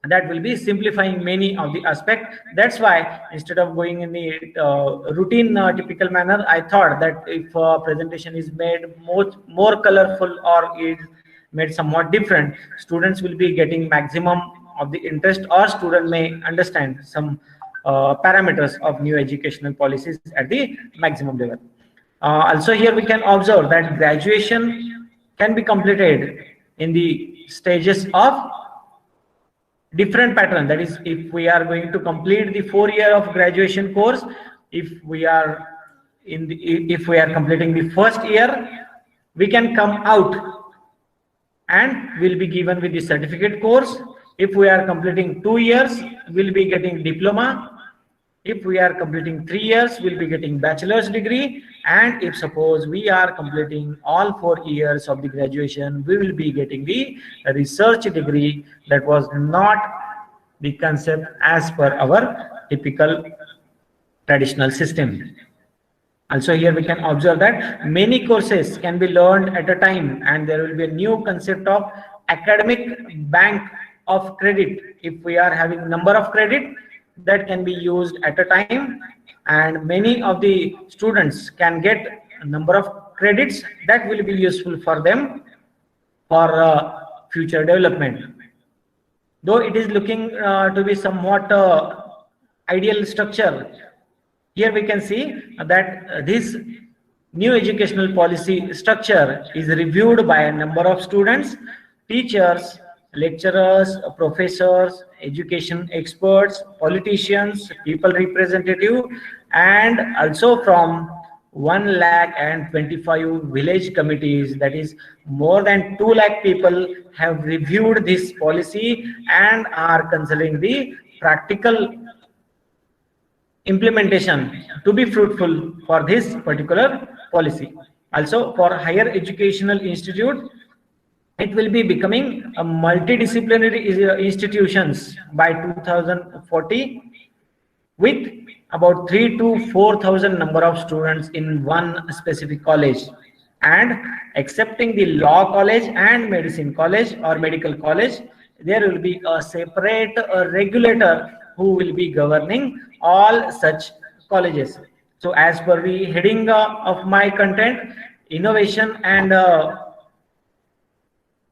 That will be simplifying many of the aspects. That's why instead of going in the routine typical manner, I thought that if presentation is made more colorful or is made somewhat different, students will be getting maximum of the interest, or student may understand some parameters of new educational policies at the maximum level. Also here we can observe that graduation can be completed in the stages of different pattern. That is, if we are going to complete the 4 year of graduation course, if we are completing the first year, we can come out and will be given with the certificate course. If we are completing 2 years, we'll be getting diploma. If we are completing 3 years, we'll be getting bachelor's degree. And if suppose we are completing all 4 years of the graduation, we will be getting the research degree. That was not the concept as per our typical traditional system. Also here we can observe that many courses can be learned at a time, and there will be a new concept of academic bank of credit. If we are having number of credit that can be used at a time, and many of the students can get a number of credits that will be useful for them for future development. Though it is looking to be somewhat ideal structure, here we can see that this new educational policy structure is reviewed by a number of students, teachers, lecturers, professors, education experts, politicians, people representative, and also from 125,000 village committees. That is, more than 2 lakh people have reviewed this policy and are considering the practical implementation to be fruitful for this particular policy. Also, for higher educational institute, it will be becoming a multidisciplinary institutions by 2040, with about 3,000 to 4,000 number of students in one specific college, and excepting the law college and medicine college or medical college, there will be a separate regulator who will be governing all such colleges. So as per the heading of my content, innovation and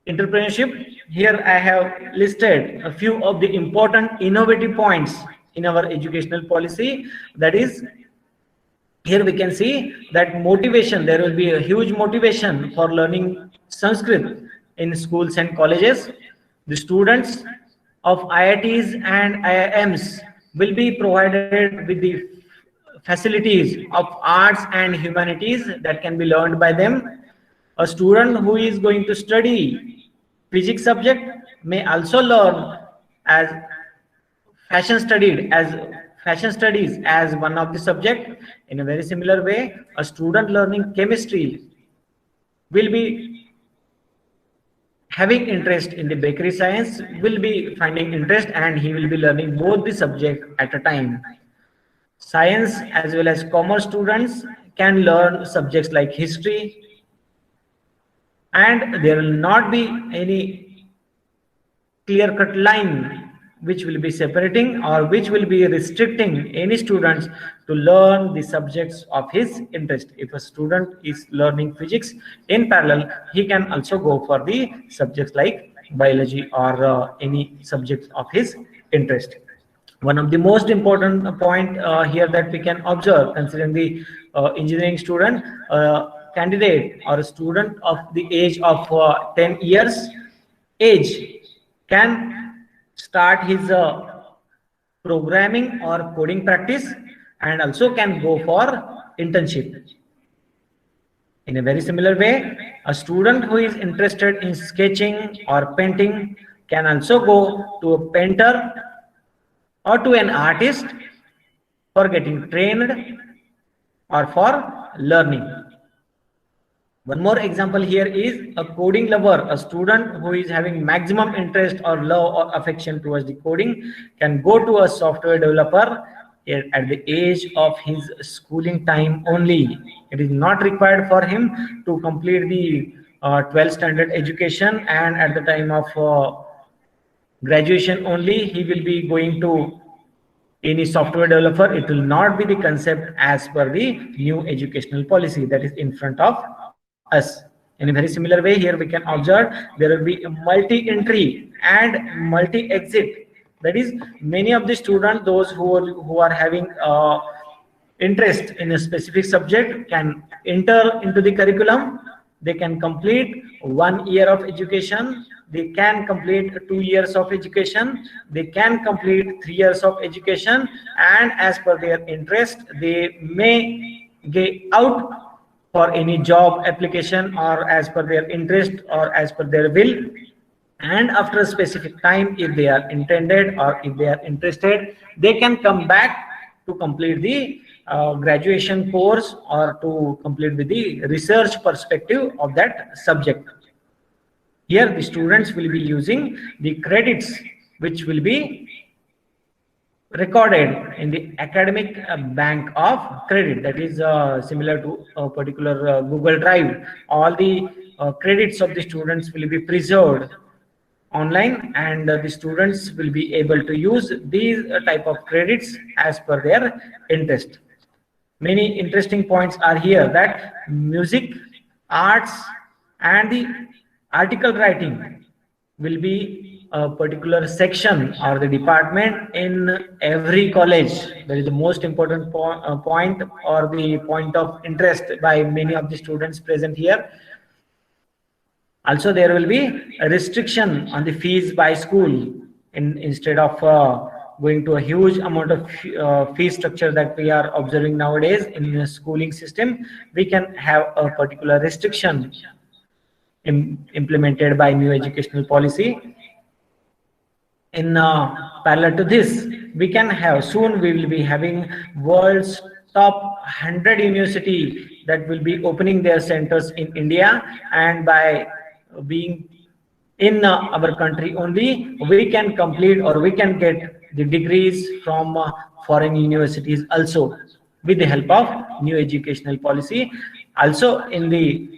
entrepreneurship, here I have listed a few of the important innovative points in our educational policy. That is, here we can see that motivation, there will be a huge motivation for learning Sanskrit in schools and colleges. The students of IITs and IIMs will be provided with the facilities of arts and humanities that can be learned by them. A student who is going to study physics subject may also learn as fashion studies as one of the subject. In a very similar way, a student learning chemistry will be having interest in the bakery science, will be finding interest, and he will be learning both the subject at a time. Science as well as commerce students can learn subjects like history, and there will not be any clear-cut line which will be separating or which will be restricting any students to learn the subjects of his interest. If a student is learning physics in parallel, he can also go for the subjects like biology or any subjects of his interest. One of the most important point here that we can observe, considering the engineering student, candidate or a student of the age of 10 years age can start his programming or coding practice, and also can go for internship. In a very similar way, a student who is interested in sketching or painting can also go to a painter or to an artist for getting trained or for learning. One more example here is a coding lover. A student who is having maximum interest or love or affection towards the coding can go to a software developer at the age of his schooling time only. It is not required for him to complete the 12th standard education, and at the time of graduation only he will be going to any software developer. It will not be the concept as per the new educational policy that is in front of us. In a very similar way, here we can observe there will be a multi-entry and multi-exit. That is, many of the students, those who are having interest in a specific subject, can enter into the curriculum. They can complete 1 year of education, they can complete 2 years of education, they can complete 3 years of education, and as per their interest they may get out for any job application or as per their interest or as per their will. And after a specific time, if they are intended or if they are interested, they can come back to complete the graduation course or to complete with the research perspective of that subject. Here the students will be using the credits which will be recorded in the academic bank of credit, that is similar to a particular Google Drive. All the credits of the students will be preserved online, and the students will be able to use these type of credits as per their interest. Many interesting points are here, that music, arts, and the article writing will be a particular section or the department in every college. That is the most important point or the point of interest by many of the students present here. Also, there will be a restriction on the fees by school. Instead of going to a huge amount of fee structure that we are observing nowadays in the schooling system, we can have a particular restriction implemented by new educational policy. In parallel to this, we can have, soon we will be having world's top 100 university that will be opening their centers in India, and by being in our country only, we can complete or we can get the degrees from foreign universities also with the help of new educational policy. Also, in the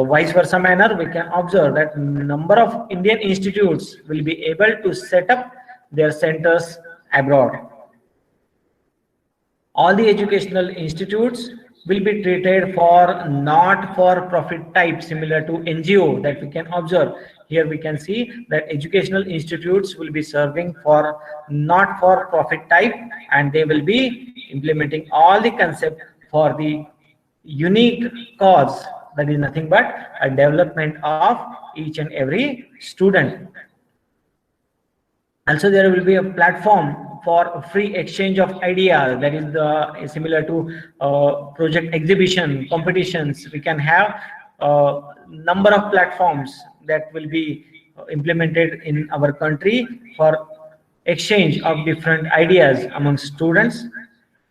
vice versa manner, we can observe that number of Indian institutes will be able to set up their centers abroad. All the educational institutes will be treated for not for profit type, similar to NGO that we can observe. Here we can see that educational institutes will be serving for not for profit type, and they will be implementing all the concept for the unique cause, that is nothing but a development of each and every student. Also, there will be a platform for free exchange of ideas, that is similar to project exhibition competitions. We can have number of platforms that will be implemented in our country for exchange of different ideas among students.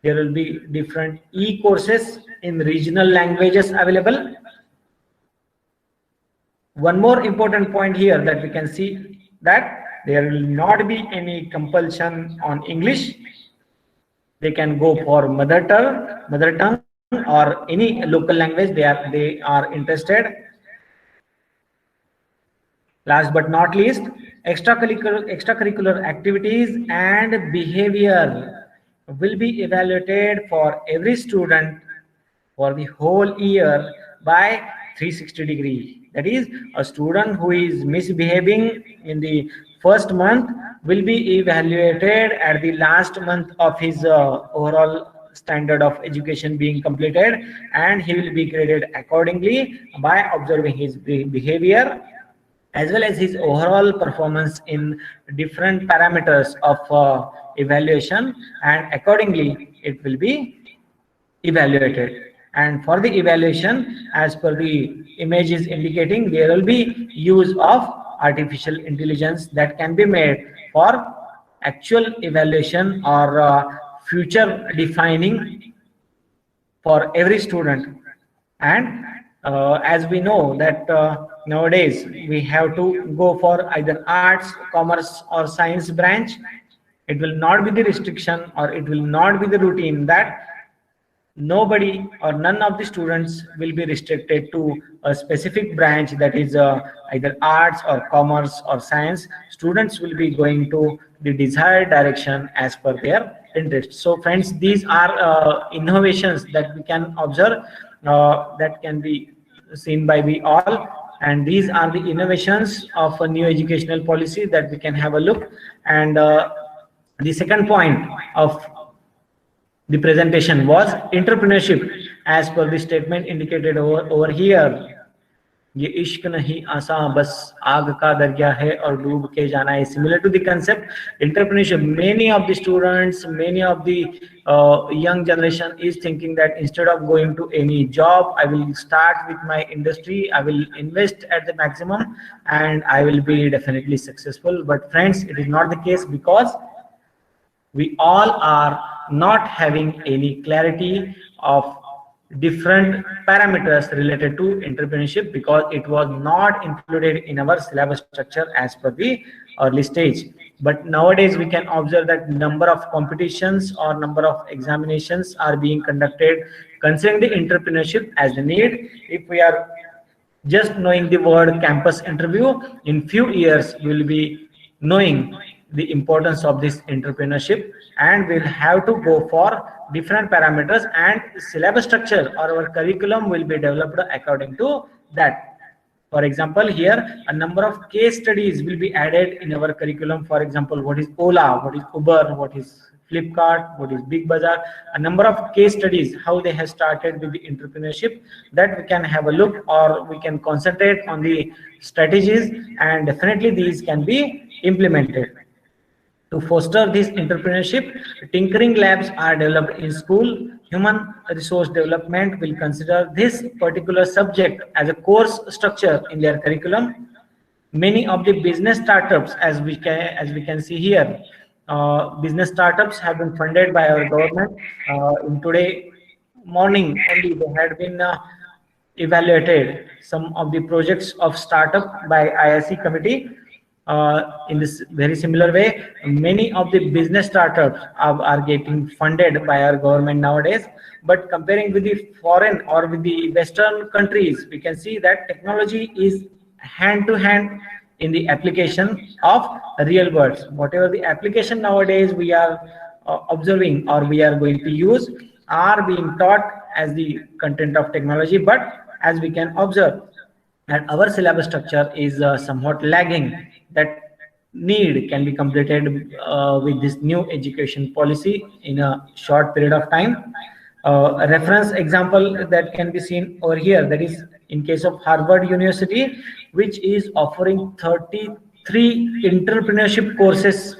There will be different e-courses in regional languages available. One more important point here that we can see that there will not be any compulsion on English. They can go for mother tongue or any local language they are interested. Last but not least, extracurricular activities and behavior will be evaluated for every student for the whole year by 360-degree. That is, a student who is misbehaving in the first month will be evaluated at the last month of his overall standard of education being completed, and he will be graded accordingly by observing his behavior as well as his overall performance in different parameters of evaluation, and accordingly it will be evaluated. And for the evaluation, as per the image is indicating, there will be use of artificial intelligence that can be made for actual evaluation or future defining for every student. And as we know that nowadays we have to go for either arts, commerce or science branch, it will not be the restriction or it will not be the routine that nobody or none of the students will be restricted to a specific branch, that is either arts or commerce or science. Students will be going to the desired direction as per their interest. So friends, these are innovations that we can observe, that can be seen by we all, and these are the innovations of a new educational policy that we can have a look. And the second point of the presentation was entrepreneurship, as per the statement indicated over here. ये इश्क नहीं आसान बस आग का दरिया है और डूब के जाना है. Similar to the concept, entrepreneurship, many of the students, many of the young generation is thinking that instead of going to any job, I will start with my industry, I will invest at the maximum and I will be definitely successful. But friends, it is not the case, because we all are not having any clarity of different parameters related to entrepreneurship, because it was not included in our syllabus structure as per the early stage. But nowadays we can observe that number of competitions or number of examinations are being conducted considering the entrepreneurship as the need. If we are just knowing the word campus interview, in few years we will be knowing the importance of this entrepreneurship, and we'll have to go for different parameters, and syllabus structure or our curriculum will be developed according to that. For example, here a number of case studies will be added in our curriculum. For example, what is Ola, what is Uber, what is Flipkart, what is Big Bazaar, a number of case studies, how they have started with the entrepreneurship, that we can have a look, or we can concentrate on the strategies, and definitely these can be implemented. To foster this entrepreneurship, tinkering labs are developed in school. Human resource development will consider this particular subject as a course structure in their curriculum. Many of the business startups, as we can see here, business startups have been funded by our government. In today morning only they had been evaluated some of the projects of startup by IIC committee. In this very similar way, many of the business startups are getting funded by our government nowadays. But comparing with the foreign or with the Western countries, we can see that technology is hand to hand in the application of real words. Whatever the application nowadays we are observing or we are going to use are being taught as the content of technology. But as we can observe, that our syllabus structure is somewhat lagging. That need can be completed with this new education policy in a short period of time. A reference example that can be seen over here, that is in case of Harvard University, which is offering 33 entrepreneurship courses.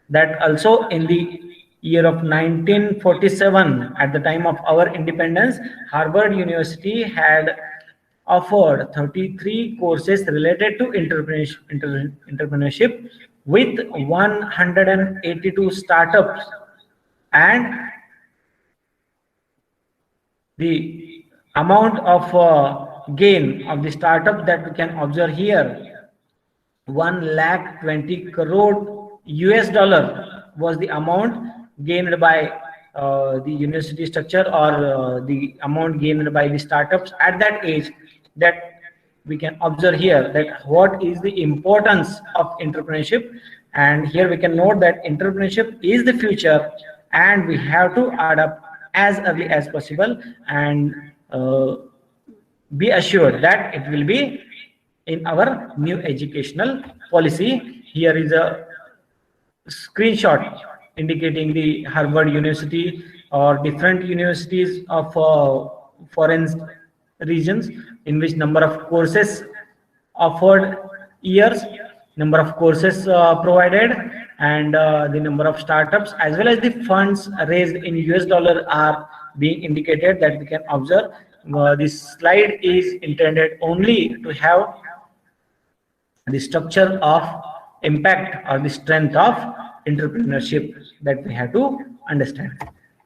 That also in the year of 1947, at the time of our independence, Harvard University had offered 33 courses related to entrepreneurship with 182 startups, and the amount of gain of the startup that we can observe here, 1,20,000 crore US dollar was the amount gained by the university structure, or the amount gained by the startups at that age. That we can observe here, that what is the importance of entrepreneurship. And here we can note that entrepreneurship is the future, and we have to adapt as early as possible, and be assured that it will be in our new educational policy. Here is a screenshot indicating the Harvard University or different universities of foreign regions, in which number of courses offered years, number of courses provided, and the number of startups as well as the funds raised in US dollar are being indicated, that we can observe. This slide is intended only to have the structure of impact or the strength of entrepreneurship that we have to understand.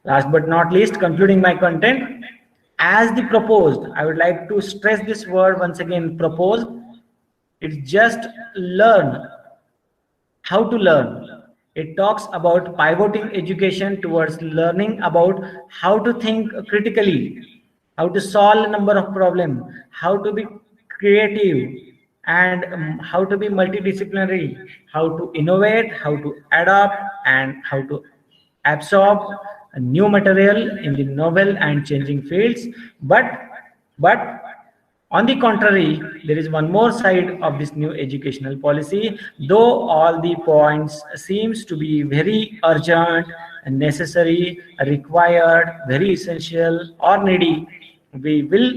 Last but not least, concluding my content, as the proposed, I would like to stress this word once again, proposed. It's just learn, how to learn. It talks about pivoting education towards learning about how to think critically, how to solve a number of problems, how to be creative, and how to be multidisciplinary, how to innovate, how to adapt, and how to absorb a new material in the novel and changing fields. But on the contrary, there is one more side of this new educational policy. Though all the points seems to be very urgent and necessary, required, very essential or needy, we will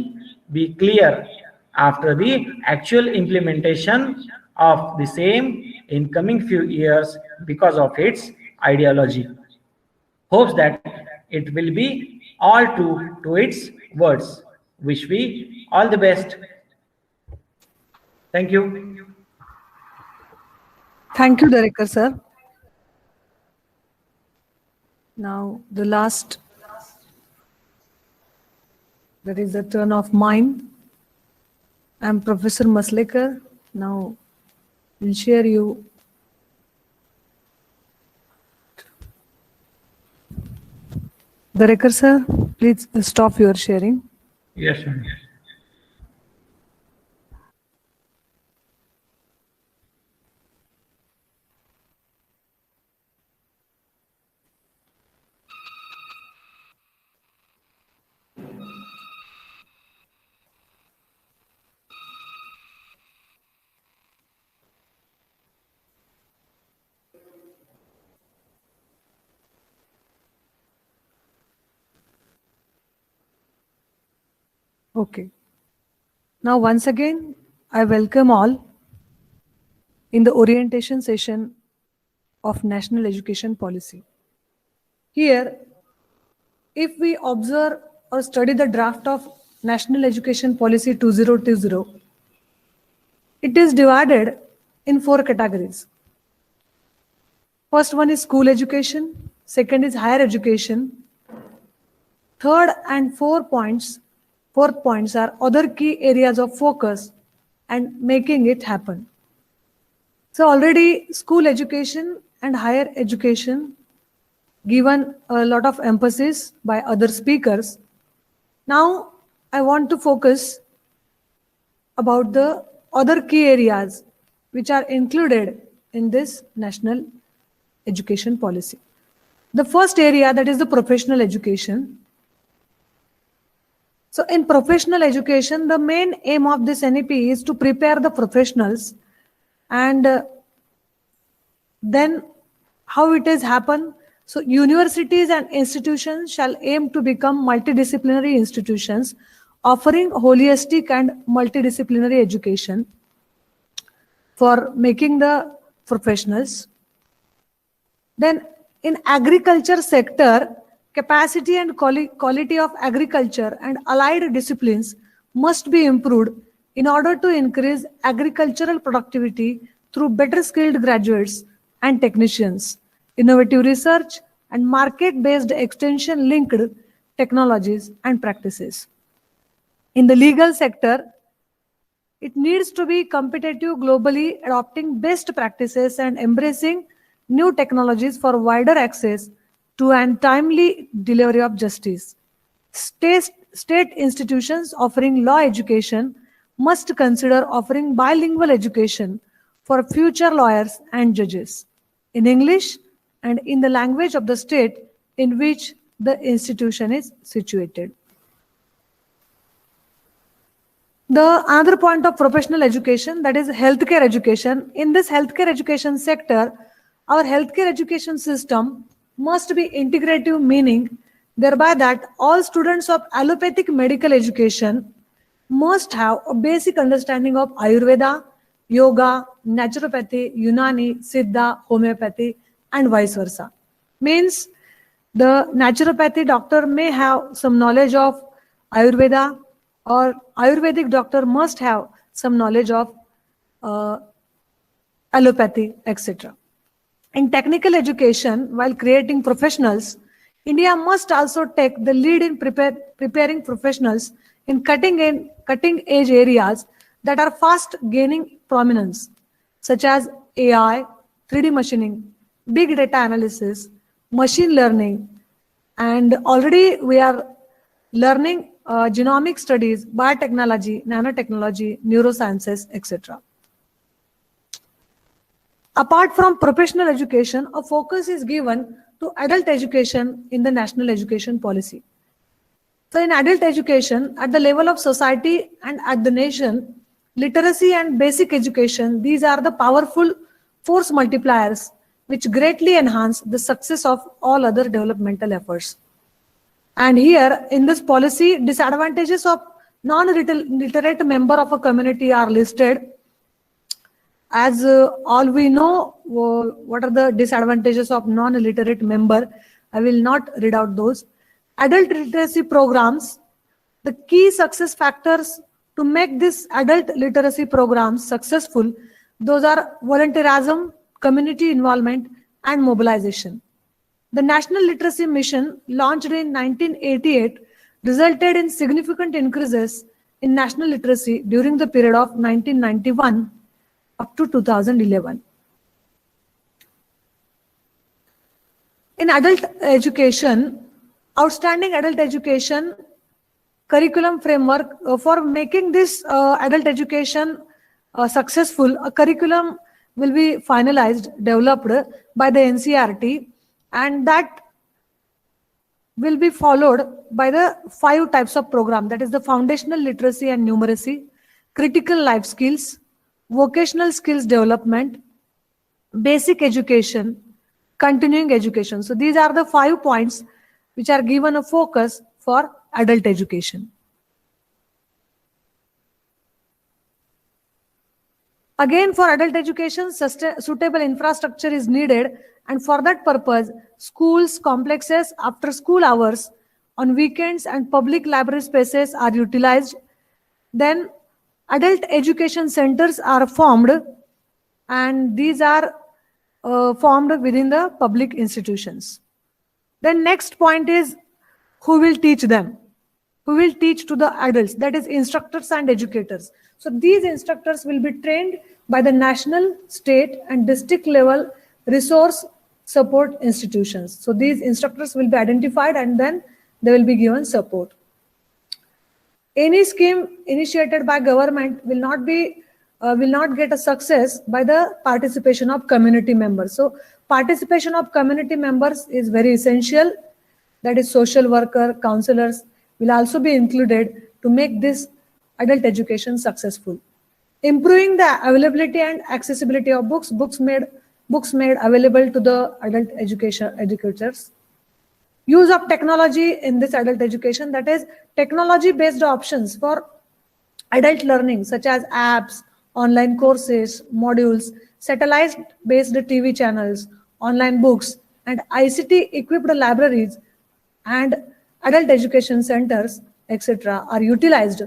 be clear after the actual implementation of the same in coming few years because of its ideology. Hopes that it will be all true to its words. Wish we all the best. Thank you.
Thank you, Director sir. Now the last, that is the turn of mine. I am Professor Maslekar. Now we'll share you Director sir, please stop your sharing.
Yes, ma'am.
Okay. Now once again, I welcome all in the orientation session of National Education Policy. Here, if we observe or study the draft of National Education Policy 2020, it is divided in 4 categories. First one is school education, second is higher education, third and fourth points are other key areas of focus and making it happen. So already school education and higher education given a lot of emphasis by other speakers. Now I want to focus about the other key areas which are included in this national education policy. The first area, that is the professional education. So in professional education, the main aim of this NEP is to prepare the professionals, and then how it has happened. So universities and institutions shall aim to become multidisciplinary institutions offering holistic and multidisciplinary education for making the professionals. Then in agriculture sector, capacity and quality of agriculture and allied disciplines must be improved in order to increase agricultural productivity through better skilled graduates and technicians, innovative research, and market-based extension-linked technologies and practices. In the legal sector, it needs to be competitive globally, adopting best practices and embracing new technologies for wider access to and timely delivery of justice. State institutions offering law education must consider offering bilingual education for future lawyers and judges in English and in the language of the state in which the institution is situated. The another point of professional education, that is healthcare education. In this healthcare education sector, our healthcare education system must be integrative, meaning thereby that all students of allopathic medical education must have a basic understanding of Ayurveda, yoga, naturopathy, Unani, Siddha, homeopathy, and vice versa. Means the naturopathy doctor may have some knowledge of Ayurveda, or Ayurvedic doctor must have some knowledge of allopathy, etc. In technical education, while creating professionals, India must also take the lead in preparing professionals in cutting-edge areas that are fast gaining prominence, such as AI, 3D machining, big data analysis, machine learning, and already we are learning genomic studies, biotechnology, nanotechnology, neurosciences, etc. Apart from professional education, a focus is given to adult education in the national education policy. So in adult education, at the level of society and at the nation, literacy and basic education, these are the powerful force multipliers which greatly enhance the success of all other developmental efforts. And here in this policy, disadvantages of non-literate member of a community are listed. As all we know, what are the disadvantages of non-literate member? I will not read out those. Adult literacy programs, the key success factors to make this adult literacy programs successful, those are volunteerism, community involvement, and mobilization. The National Literacy Mission, launched in 1988, resulted in significant increases in national literacy during the period of 1991 up to 2011. In adult education, outstanding adult education curriculum framework, for making this adult education successful, a curriculum will be finalized, developed by the NCERT, and that will be followed by the 5 types of program, that is the foundational literacy and numeracy, critical life skills, vocational skills development, basic education, continuing education. So these are the 5 points which are given a focus for adult education. Again, for adult education, suitable infrastructure is needed, and for that purpose, schools, complexes, after school hours, on weekends, and public library spaces are utilized. Then adult education centers are formed, and these are formed within the public institutions. Then next point is, who will teach them? Who will teach to the adults? That is instructors and educators. So these instructors will be trained by the national, state, and district level resource support institutions. So these instructors will be identified and then they will be given support. Any scheme initiated by government will not get a success by the participation of community members. So participation of community members is very essential. That is social worker, counselors will also be included to make this adult education successful. Improving the availability and accessibility of books made available to the adult education educators. Use of technology in this adult education, that is technology based options for adult learning such as apps, online courses, modules, satellite based TV channels, online books, and ICT equipped libraries and adult education centers, etc. are utilized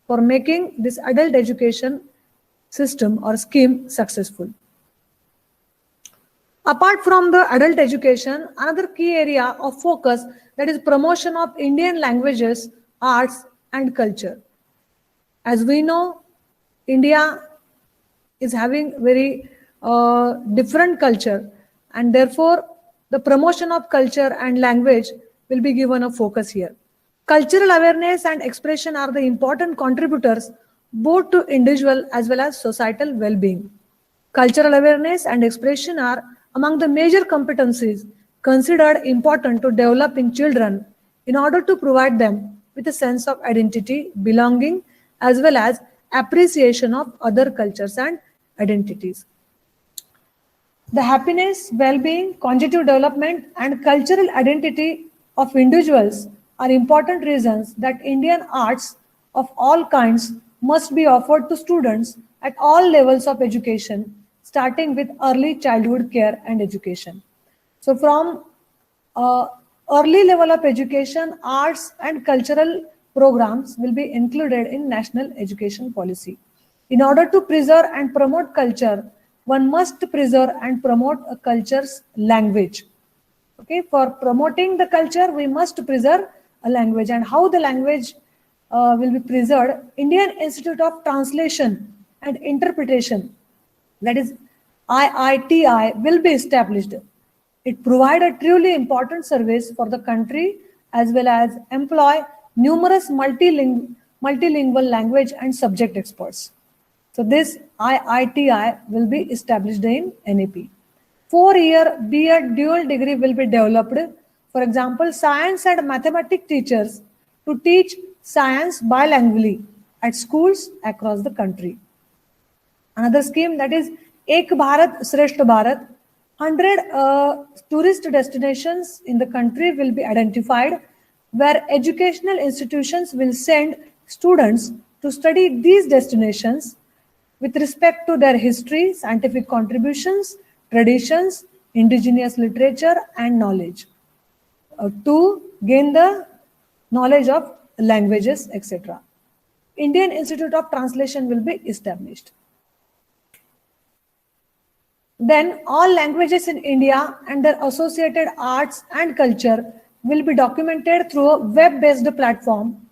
for making this adult education system or scheme successful. Apart from the adult education, another key area of focus that is promotion of Indian languages, arts and culture. As we know, India is having very different culture, and therefore the promotion of culture and language will be given a focus here. Cultural awareness and expression are the important contributors both to individual as well as societal well-being. Cultural awareness and expression are among the major competencies considered important to develop in children in order to provide them with a sense of identity, belonging, as well as appreciation of other cultures and identities. The happiness, well-being, cognitive development, and cultural identity of individuals are important reasons that Indian arts of all kinds must be offered to students at all levels of education, starting with early childhood care and education. So from early level of education, arts and cultural programs will be included in national education policy. In order to preserve and promote culture, one must preserve and promote a culture's language. Okay, for promoting the culture, we must preserve a language. And how the language will be preserved? Indian Institute of Translation and Interpretation, that is IITI, will be established. It provides a truly important service for the country as well as employ numerous multilingual language and subject experts. So this IITI will be established in NEP. 4-year B.Ed dual degree will be developed. For example, science and mathematics teachers to teach science bilingually at schools across the country. Another scheme, that is Ek Bharat Shrestha Bharat. 100 tourist destinations in the country will be identified where educational institutions will send students to study these destinations with respect to their history, scientific contributions, traditions, indigenous literature and knowledge to gain the knowledge of languages, etc. Indian Institute of Translation will be established. Then all languages in India and their associated arts and culture will be documented through a web-based platform.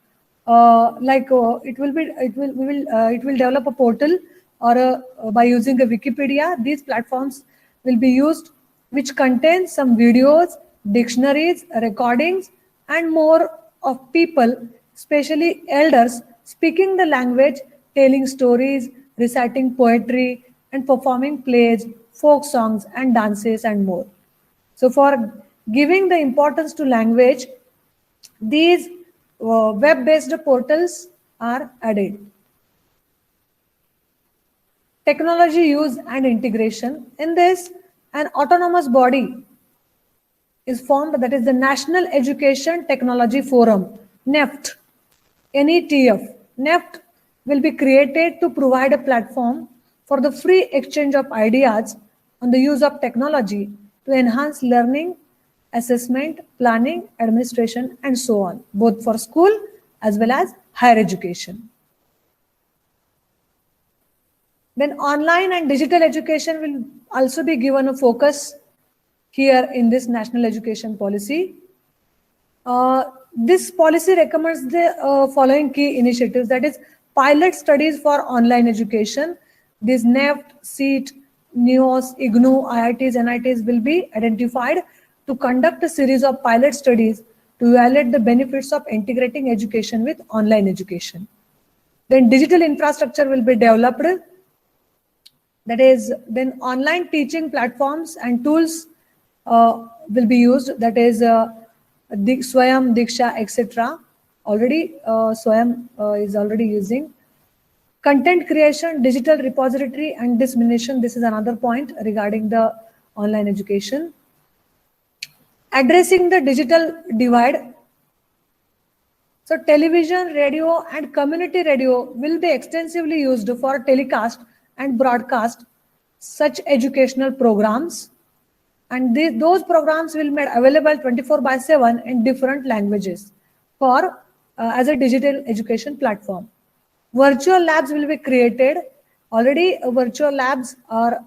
It will develop a portal or by using a Wikipedia. These platforms will be used, which contain some videos, dictionaries, recordings, and more of people, especially elders, speaking the language, telling stories, reciting poetry, and performing plays, folk songs, and dances, and more. So for giving the importance to language, these web-based portals are added. Technology use and integration. In this, an autonomous body is formed, that is the National Education Technology Forum, NEFT, NETF. NEFT will be created to provide a platform for the free exchange of ideas on the use of technology to enhance learning, assessment, planning, administration, and so on, both for school as well as higher education. Then online and digital education will also be given a focus here in this national education policy. This policy recommends the following key initiatives, that is pilot studies for online education. This NEFT, SEET, NEOS, IGNOU, IITs, NITs will be identified to conduct a series of pilot studies to evaluate the benefits of integrating education with online education. Then digital infrastructure will be developed. That is, then online teaching platforms and tools will be used. That is Swayam, Diksha, etc. Already Swayam is already using. Content creation, digital repository and dissemination. This is another point regarding the online education. Addressing the digital divide. So television, radio and community radio will be extensively used for telecast and broadcast such educational programs. And those programs will be made available 24/7 in different languages for as a digital education platform. Virtual labs will be created. Already virtual labs are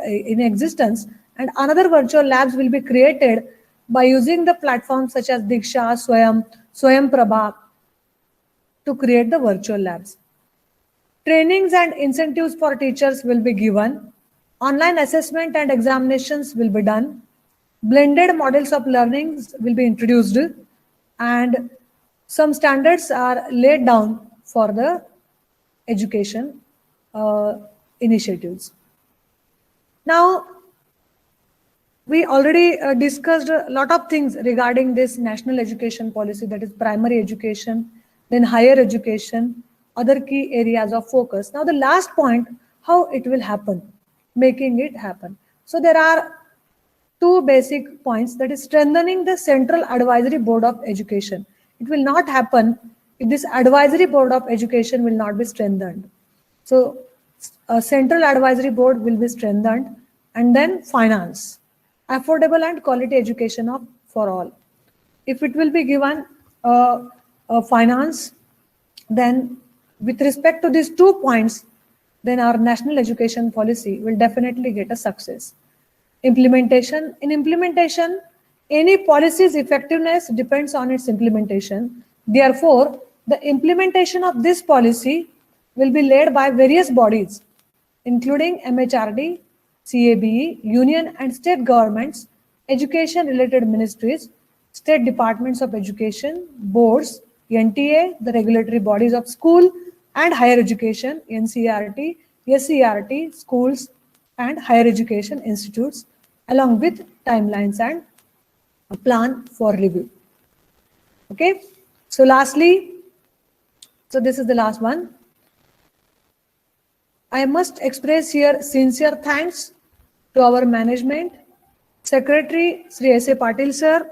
in existence, and another virtual labs will be created by using the platforms such as Diksha, Swayam Prabha to create the virtual labs. Trainings and incentives for teachers will be given. Online assessment and examinations will be done. Blended models of learnings will be introduced, and some standards are laid down for the education initiatives. Now, we already discussed a lot of things regarding this national education policy, that is primary education, then higher education, other key areas of focus. Now, the last point, how it will happen, making it happen. So there are two basic points, that is strengthening the Central Advisory Board of Education. It will not happen if this Advisory Board of Education will not be strengthened. So a Central Advisory Board will be strengthened, and then finance, affordable and quality education for all. If it will be given finance, then with respect to these 2 points, then our national education policy will definitely get a success. Implementation. In implementation, any policy's effectiveness depends on its implementation. Therefore, the implementation of this policy will be led by various bodies, including MHRD, CABE, union and state governments, education-related ministries, state departments of education, boards, NTA, the regulatory bodies of school and higher education, NCERT, SCERT, schools and higher education institutes, along with timelines and a plan for review. Okay, so lastly, so this is the last one. I must express here sincere thanks to our management, Secretary Sri S.A. Patil sir,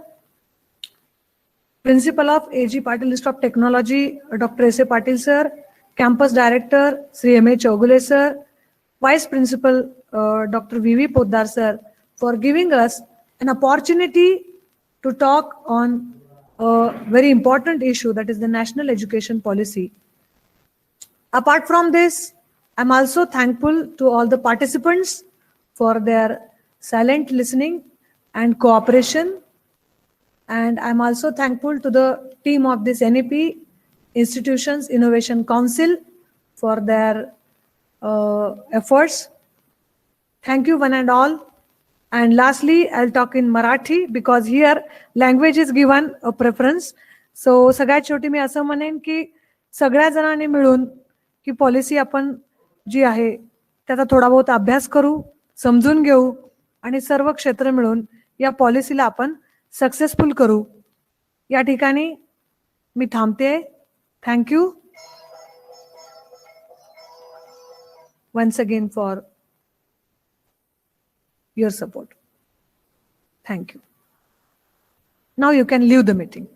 Principal of A.G. Patil Institute of Technology, Dr. S.A. Patil sir, Campus Director Sri M.A. Chaugule sir, Vice Principal Dr. V.V. Poddar sir, for giving us an opportunity to talk on a very important issue, that is the national education policy. Apart from this, I'm also thankful to all the participants for their silent listening and cooperation. And I'm also thankful to the team of this NEP, Institutions Innovation Council, for their efforts. Thank you one and all. And lastly, I'll talk in Marathi because here language is given a preference. So सगळ्यात शेवटी मी असं म्हणेन की सगळ्या जणांनी मिळून ही policy आपण जी आहे त्याचा थोडा बहुत अभ्यास करू, समजून घेऊ आणि सर्व क्षेत्र मिळून या पॉलिसीला आपण सक्सेसफुल करू. या ठिकाणी मी थांबते. Thank you once again for your support. Thank you. Now you can leave the meeting.